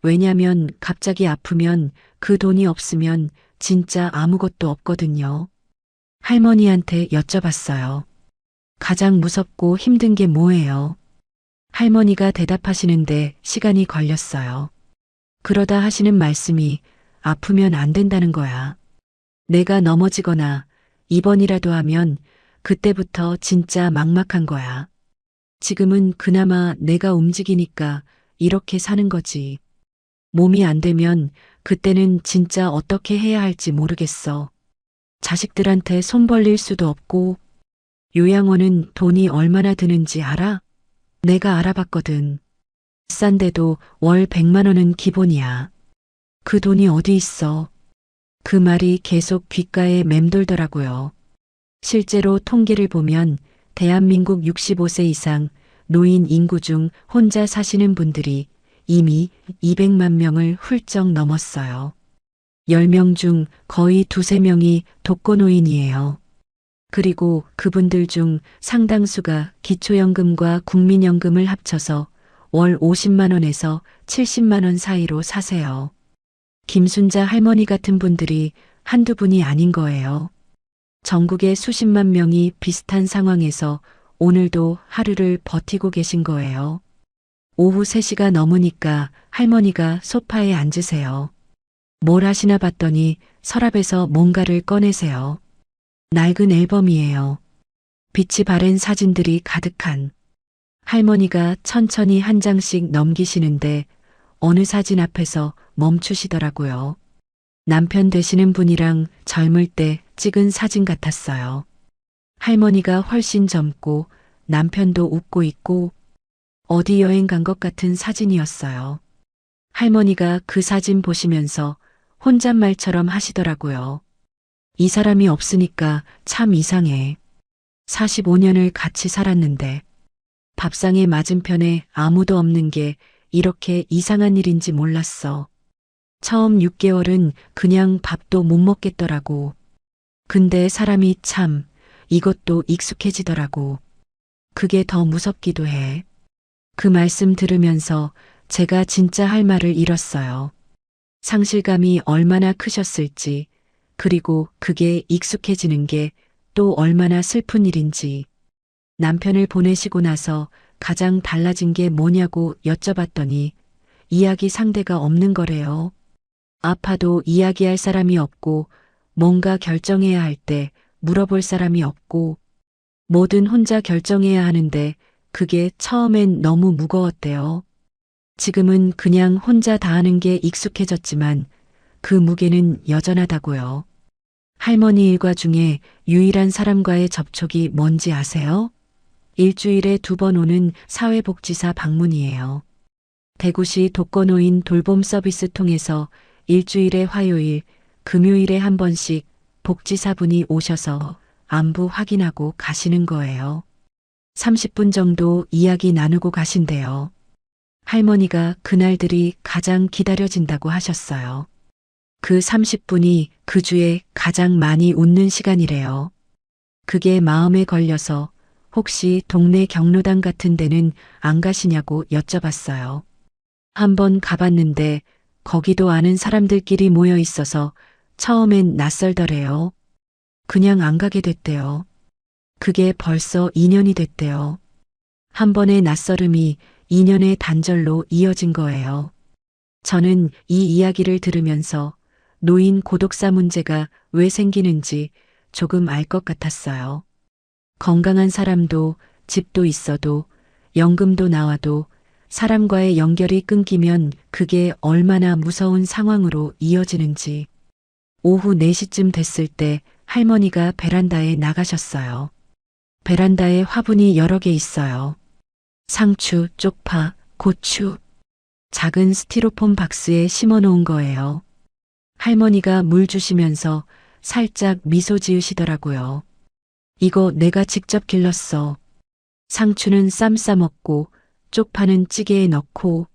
왜냐면 갑자기 아프면 그 돈이 없으면 진짜 아무것도 없거든요. 할머니한테 여쭤봤어요. 가장 무섭고 힘든 게 뭐예요? 할머니가 대답하시는데 시간이 걸렸어요. 그러다 하시는 말씀이 아프면 안 된다는 거야. 내가 넘어지거나 입원이라도 하면 그때부터 진짜 막막한 거야. 지금은 그나마 내가 움직이니까 이렇게 사는 거지. 몸이 안 되면 그때는 진짜 어떻게 해야 할지 모르겠어. 자식들한테 손 벌릴 수도 없고 요양원은 돈이 얼마나 드는지 알아? 내가 알아봤거든. 싼데도 월 100만 원은 기본이야. 그 돈이 어디 있어? 그 말이 계속 귓가에 맴돌더라고요. 실제로 통계를 보면 대한민국 65세 이상 노인 인구 중 혼자 사시는 분들이 이미 200만 명을 훌쩍 넘었어요. 10명 중 거의 두세 명이 독거노인이에요. 그리고 그분들 중 상당수가 기초연금과 국민연금을 합쳐서 월 50만 원에서 70만 원 사이로 사세요. 김순자 할머니 같은 분들이 한두 분이 아닌 거예요. 전국의 수십만 명이 비슷한 상황에서 오늘도 하루를 버티고 계신 거예요. 오후 3시가 넘으니까 할머니가 소파에 앉으세요. 뭘 하시나 봤더니 서랍에서 뭔가를 꺼내세요. 낡은 앨범이에요. 빛이 바랜 사진들이 가득한. 할머니가 천천히 한 장씩 넘기시는데 어느 사진 앞에서 멈추시더라고요. 남편 되시는 분이랑 젊을 때 찍은 사진 같았어요. 할머니가 훨씬 젊고 남편도 웃고 있고 어디 여행 간 것 같은 사진이었어요. 할머니가 그 사진 보시면서 혼잣말처럼 하시더라고요. 이 사람이 없으니까 참 이상해. 45년을 같이 살았는데 밥상의 맞은편에 아무도 없는 게 이렇게 이상한 일인지 몰랐어. 처음 6개월은 그냥 밥도 못 먹겠더라고. 근데 사람이 참 이것도 익숙해지더라고. 그게 더 무섭기도 해. 그 말씀 들으면서 제가 진짜 할 말을 잃었어요. 상실감이 얼마나 크셨을지, 그리고 그게 익숙해지는 게 또 얼마나 슬픈 일인지. 남편을 보내시고 나서 가장 달라진 게 뭐냐고 여쭤봤더니 이야기 상대가 없는 거래요. 아파도 이야기할 사람이 없고 뭔가 결정해야 할 때 물어볼 사람이 없고 뭐든 혼자 결정해야 하는데 그게 처음엔 너무 무거웠대요. 지금은 그냥 혼자 다 하는 게 익숙해졌지만 그 무게는 여전하다고요. 할머니 일과 중에 유일한 사람과의 접촉이 뭔지 아세요? 일주일에 2번 오는 사회복지사 방문이에요. 대구시 독거노인 돌봄 서비스 통해서 일주일에 화요일, 금요일에 한 번씩 복지사분이 오셔서 안부 확인하고 가시는 거예요. 30분 정도 이야기 나누고 가신대요. 할머니가 그날들이 가장 기다려진다고 하셨어요. 그 30분이 그 주에 가장 많이 웃는 시간이래요. 그게 마음에 걸려서 혹시 동네 경로당 같은 데는 안 가시냐고 여쭤봤어요. 한번 가봤는데 거기도 아는 사람들끼리 모여 있어서 처음엔 낯설더래요. 그냥 안 가게 됐대요. 그게 벌써 2년이 됐대요. 한 번의 낯설음이 2년의 단절로 이어진 거예요. 저는 이 이야기를 들으면서 노인 고독사 문제가 왜 생기는지 조금 알 것 같았어요. 건강한 사람도 집도 있어도 연금도 나와도 사람과의 연결이 끊기면 그게 얼마나 무서운 상황으로 이어지는지. 오후 4시쯤 됐을 때 할머니가 베란다에 나가셨어요. 베란다에 화분이 여러 개 있어요. 상추, 쪽파, 고추. 작은 스티로폼 박스에 심어 놓은 거예요. 할머니가 물 주시면서 살짝 미소 지으시더라고요. 이거 내가 직접 길렀어. 상추는 쌈 싸먹고 쪽파는 찌개에 넣고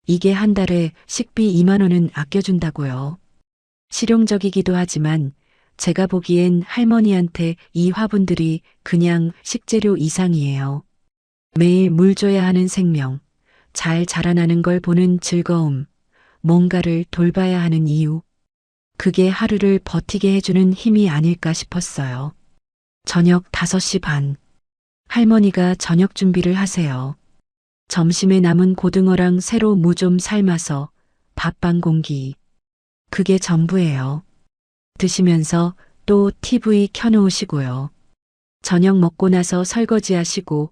이게 한 달에 식비 2만 원은 아껴준다고요. 실용적이기도 하지만 제가 보기엔 할머니한테 이 화분들이 그냥 식재료 이상이에요. 매일 물 줘야 하는 생명, 잘 자라나는 걸 보는 즐거움, 뭔가를 돌봐야 하는 이유. 그게 하루를 버티게 해주는 힘이 아닐까 싶었어요. 저녁 5시 반. 할머니가 저녁 준비를 하세요. 점심에 남은 고등어랑 새로 무 좀 삶아서 밥 반 공기. 그게 전부예요. 드시면서 또 TV 켜놓으시고요. 저녁 먹고 나서 설거지 하시고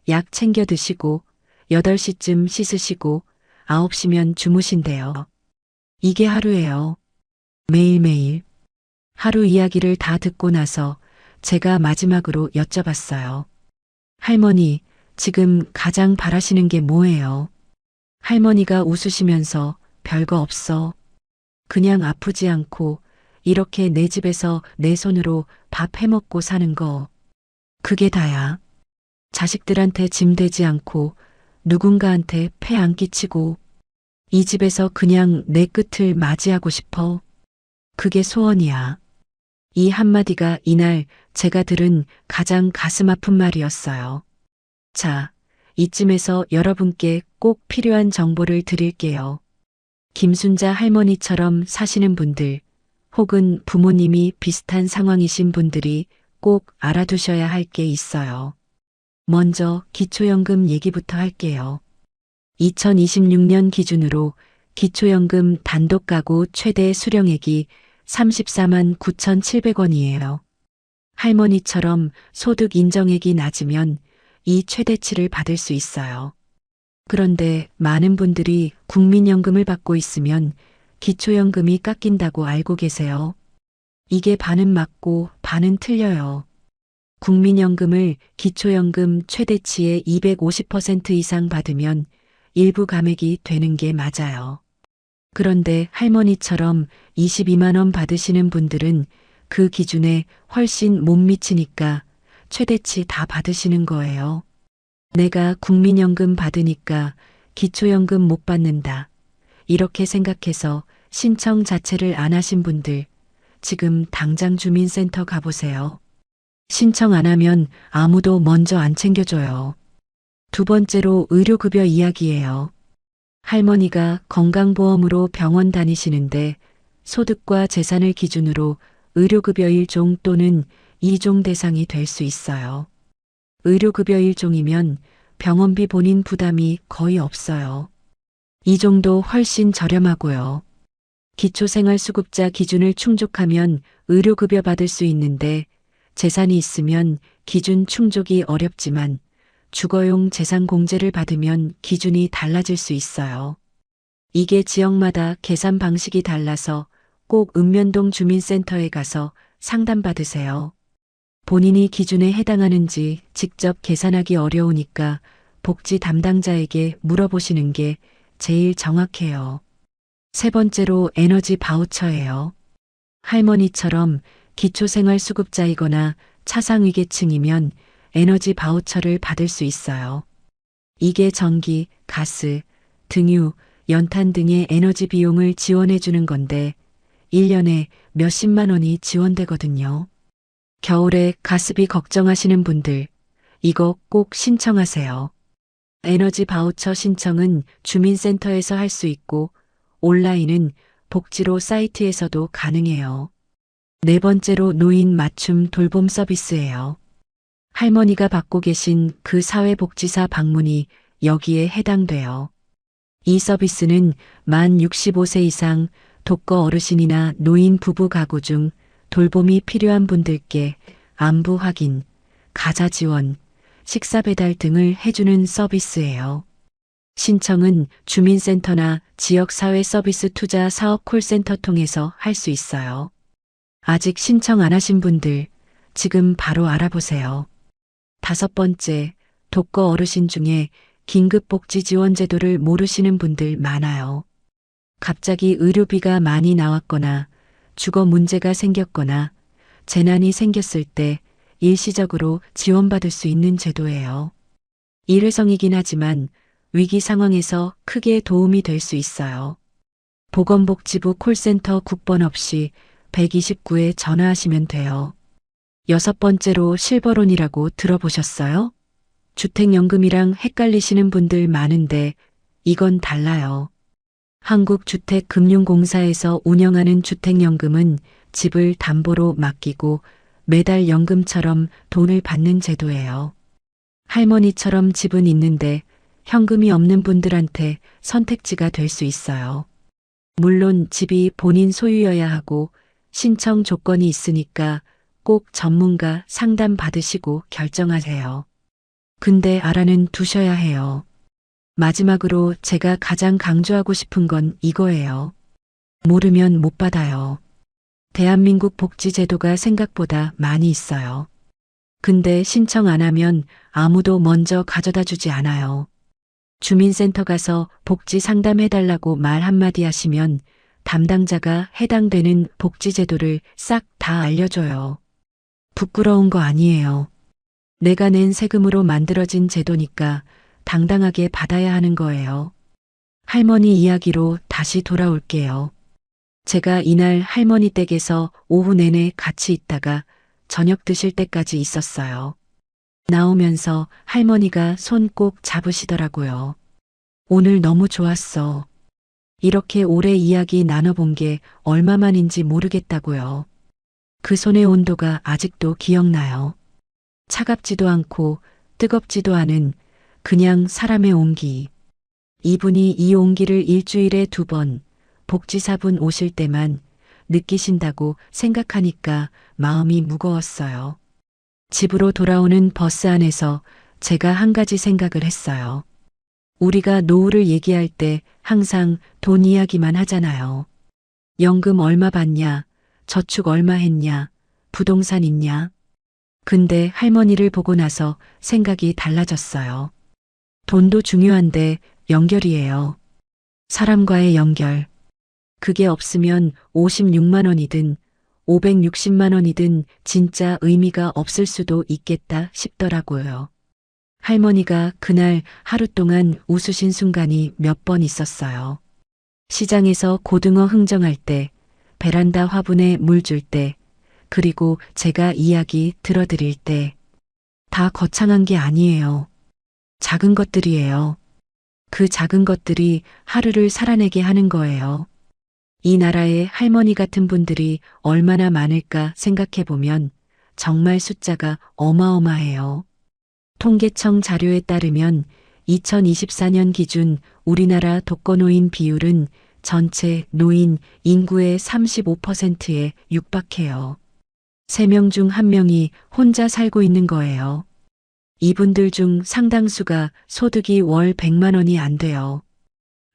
약 챙겨 드시고 8시쯤 씻으시고 9시면 주무신대요. 이게 하루예요. 매일매일. 하루 이야기를 다 듣고 나서 제가 마지막으로 여쭤봤어요. 할머니, 지금 가장 바라시는 게 뭐예요? 할머니가 웃으시면서 별거 없어. 그냥 아프지 않고 이렇게 내 집에서 내 손으로 밥 해먹고 사는 거. 그게 다야. 자식들한테 짐 되지 않고 누군가한테 폐 안 끼치고 이 집에서 그냥 내 끝을 맞이하고 싶어. 그게 소원이야. 이 한마디가 이날 제가 들은 가장 가슴 아픈 말이었어요. 자, 이쯤에서 여러분께 꼭 필요한 정보를 드릴게요. 김순자 할머니처럼 사시는 분들, 혹은 부모님이 비슷한 상황이신 분들이 꼭 알아두셔야 할 게 있어요. 먼저 기초연금 얘기부터 할게요. 2026년 기준으로 기초연금 단독 가구 최대 수령액이 34만 9,700원이에요. 할머니처럼 소득 인정액이 낮으면 이 최대치를 받을 수 있어요. 그런데 많은 분들이 국민연금을 받고 있으면 기초연금이 깎인다고 알고 계세요. 이게 반은 맞고 반은 틀려요. 국민연금을 기초연금 최대치의 250% 이상 받으면 일부 감액이 되는 게 맞아요. 그런데 할머니처럼 22만 원 받으시는 분들은 그 기준에 훨씬 못 미치니까 최대치 다 받으시는 거예요. 내가 국민연금 받으니까 기초연금 못 받는다. 이렇게 생각해서 신청 자체를 안 하신 분들, 지금 당장 주민센터 가보세요. 신청 안 하면 아무도 먼저 안 챙겨줘요. 두 번째로 의료급여 이야기예요. 할머니가 건강보험으로 병원 다니시는데 소득과 재산을 기준으로 의료급여 1종 또는 2종 대상이 될 수 있어요. 의료급여 1종이면 병원비 본인 부담이 거의 없어요. 2종도 훨씬 저렴하고요. 기초생활수급자 기준을 충족하면 의료급여 받을 수 있는데 재산이 있으면 기준 충족이 어렵지만 주거용 재산공제를 받으면 기준이 달라질 수 있어요. 이게 지역마다 계산 방식이 달라서 꼭 읍면동 주민센터에 가서 상담받으세요. 본인이 기준에 해당하는지 직접 계산하기 어려우니까 복지 담당자에게 물어보시는 게 제일 정확해요. 세 번째로 에너지 바우처예요. 할머니처럼 기초생활수급자이거나 차상위계층이면 에너지 바우처를 받을 수 있어요. 이게 전기, 가스, 등유, 연탄 등의 에너지 비용을 지원해 주는 건데 1년에 몇십만 원이 지원되거든요. 겨울에 가스비 걱정하시는 분들, 이거 꼭 신청하세요. 에너지 바우처 신청은 주민센터에서 할 수 있고 온라인은 복지로 사이트에서도 가능해요. 네 번째로 노인 맞춤 돌봄 서비스예요. 할머니가 받고 계신 그 사회복지사 방문이 여기에 해당돼요. 이 서비스는 만 65세 이상 독거 어르신이나 노인 부부 가구 중 돌봄이 필요한 분들께 안부 확인, 가자 지원, 식사 배달 등을 해주는 서비스예요. 신청은 주민센터나 지역사회 서비스 투자 사업 콜센터 통해서 할 수 있어요. 아직 신청 안 하신 분들 지금 바로 알아보세요. 다섯 번째, 독거 어르신 중에 긴급복지지원제도를 모르시는 분들 많아요. 갑자기 의료비가 많이 나왔거나 주거 문제가 생겼거나 재난이 생겼을 때 일시적으로 지원받을 수 있는 제도예요. 일회성이긴 하지만 위기 상황에서 크게 도움이 될 수 있어요. 보건복지부 콜센터 국번 없이 129에 전화하시면 돼요. 여섯 번째로 실버론이라고 들어보셨어요? 주택연금이랑 헷갈리시는 분들 많은데 이건 달라요. 한국주택금융공사에서 운영하는 주택연금은 집을 담보로 맡기고 매달 연금처럼 돈을 받는 제도예요. 할머니처럼 집은 있는데 현금이 없는 분들한테 선택지가 될 수 있어요. 물론 집이 본인 소유여야 하고 신청 조건이 있으니까 꼭 전문가 상담 받으시고 결정하세요. 근데 알아는 두셔야 해요. 마지막으로 제가 가장 강조하고 싶은 건 이거예요. 모르면 못 받아요. 대한민국 복지제도가 생각보다 많이 있어요. 근데 신청 안 하면 아무도 먼저 가져다 주지 않아요. 주민센터 가서 복지 상담해달라고 말 한마디 하시면 담당자가 해당되는 복지제도를 싹 다 알려줘요. 부끄러운 거 아니에요. 내가 낸 세금으로 만들어진 제도니까 당당하게 받아야 하는 거예요. 할머니 이야기로 다시 돌아올게요. 제가 이날 할머니 댁에서 오후 내내 같이 있다가 저녁 드실 때까지 있었어요. 나오면서 할머니가 손 꼭 잡으시더라고요. 오늘 너무 좋았어. 이렇게 오래 이야기 나눠본 게 얼마만인지 모르겠다고요. 그 손의 온도가 아직도 기억나요. 차갑지도 않고 뜨겁지도 않은 그냥 사람의 온기. 이분이 이 온기를 일주일에 2번 복지사분 오실 때만 느끼신다고 생각하니까 마음이 무거웠어요. 집으로 돌아오는 버스 안에서 제가 한 가지 생각을 했어요. 우리가 노후를 얘기할 때 항상 돈 이야기만 하잖아요. 연금 얼마 받냐, 저축 얼마 했냐, 부동산 있냐. 근데 할머니를 보고 나서 생각이 달라졌어요. 돈도 중요한데 연결이에요. 사람과의 연결. 그게 없으면 56만 원이든 560만 원이든 진짜 의미가 없을 수도 있겠다 싶더라고요. 할머니가 그날 하루 동안 웃으신 순간이 몇 번 있었어요. 시장에서 고등어 흥정할 때, 베란다 화분에 물 줄 때, 그리고 제가 이야기 들어드릴 때, 다 거창한 게 아니에요. 작은 것들이에요. 그 작은 것들이 하루를 살아내게 하는 거예요. 이 나라에 할머니 같은 분들이 얼마나 많을까 생각해보면 정말 숫자가 어마어마해요. 통계청 자료에 따르면 2024년 기준 우리나라 독거노인 비율은 전체 노인 인구의 35%에 육박해요. 3명 중 1명이 혼자 살고 있는 거예요. 이분들 중 상당수가 소득이 월 100만 원이 안 돼요.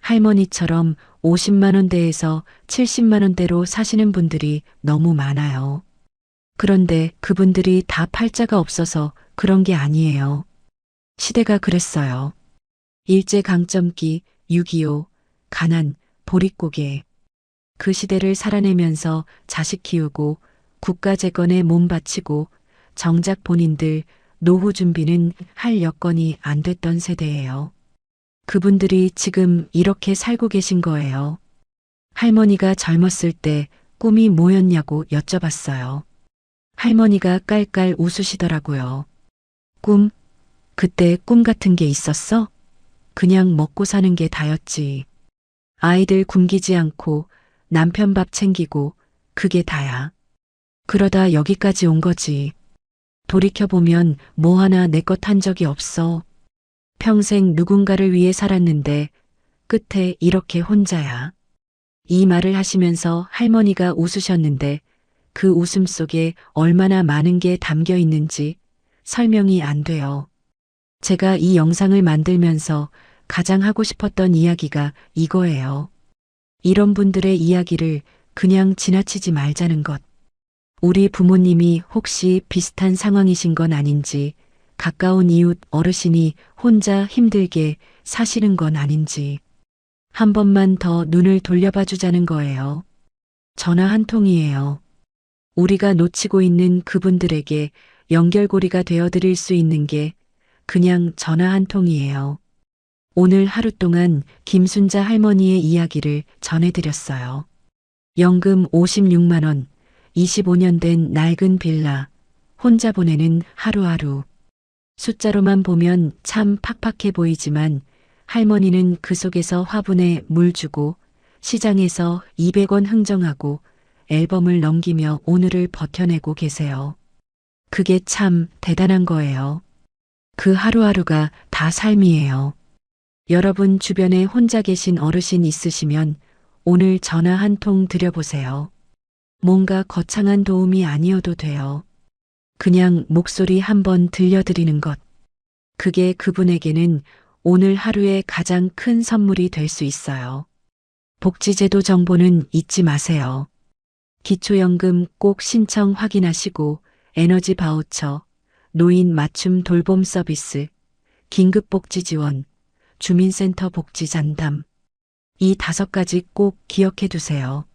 할머니처럼 50만 원대에서 70만 원대로 사시는 분들이 너무 많아요. 그런데 그분들이 다 팔자가 없어서 그런 게 아니에요. 시대가 그랬어요. 일제강점기, 6.25, 가난, 보릿고개. 그 시대를 살아내면서 자식 키우고 국가 재건에 몸 바치고 정작 본인들 노후 준비는 할 여건이 안 됐던 세대예요. 그분들이 지금 이렇게 살고 계신 거예요. 할머니가 젊었을 때 꿈이 뭐였냐고 여쭤봤어요. 할머니가 깔깔 웃으시더라고요. 꿈? 그때 꿈 같은 게 있었어? 그냥 먹고 사는 게 다였지. 아이들 굶기지 않고 남편 밥 챙기고 그게 다야. 그러다 여기까지 온 거지. 돌이켜보면 뭐 하나 내 것 한 적이 없어. 평생 누군가를 위해 살았는데 끝에 이렇게 혼자야. 이 말을 하시면서 할머니가 웃으셨는데 그 웃음 속에 얼마나 많은 게 담겨 있는지 설명이 안 돼요. 제가 이 영상을 만들면서 가장 하고 싶었던 이야기가 이거예요. 이런 분들의 이야기를 그냥 지나치지 말자는 것. 우리 부모님이 혹시 비슷한 상황이신 건 아닌지, 가까운 이웃 어르신이 혼자 힘들게 사시는 건 아닌지, 한 번만 더 눈을 돌려봐 주자는 거예요. 전화 한 통이에요. 우리가 놓치고 있는 그분들에게 연결고리가 되어 드릴 수 있는 게 그냥 전화 한 통이에요. 오늘 하루 동안 김순자 할머니의 이야기를 전해드렸어요. 연금 56만 원, 25년 된 낡은 빌라, 혼자 보내는 하루하루. 숫자로만 보면 참 팍팍해 보이지만 할머니는 그 속에서 화분에 물 주고 시장에서 200원 흥정하고 앨범을 넘기며 오늘을 버텨내고 계세요. 그게 참 대단한 거예요. 그 하루하루가 다 삶이에요. 여러분 주변에 혼자 계신 어르신 있으시면 오늘 전화 한 통 드려보세요. 뭔가 거창한 도움이 아니어도 돼요. 그냥 목소리 한번 들려드리는 것. 그게 그분에게는 오늘 하루의 가장 큰 선물이 될 수 있어요. 복지제도 정보는 잊지 마세요. 기초연금 꼭 신청 확인하시고 에너지 바우처, 노인 맞춤 돌봄 서비스, 긴급복지 지원, 주민센터 복지 잔담. 이 5가지 꼭 기억해 두세요.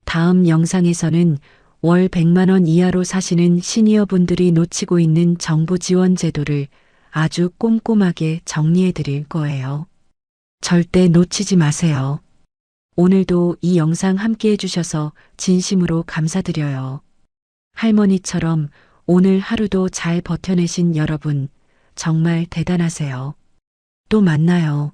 다음 영상에서는 월 100만 원 이하로 사시는 시니어 분들이 놓치고 있는 정부 지원 제도를 아주 꼼꼼하게 정리해 드릴 거예요. 절대 놓치지 마세요. 오늘도 이 영상 함께 해주셔서 진심으로 감사드려요. 할머니처럼 오늘 하루도 잘 버텨내신 여러분, 정말 대단하세요. 또 만나요.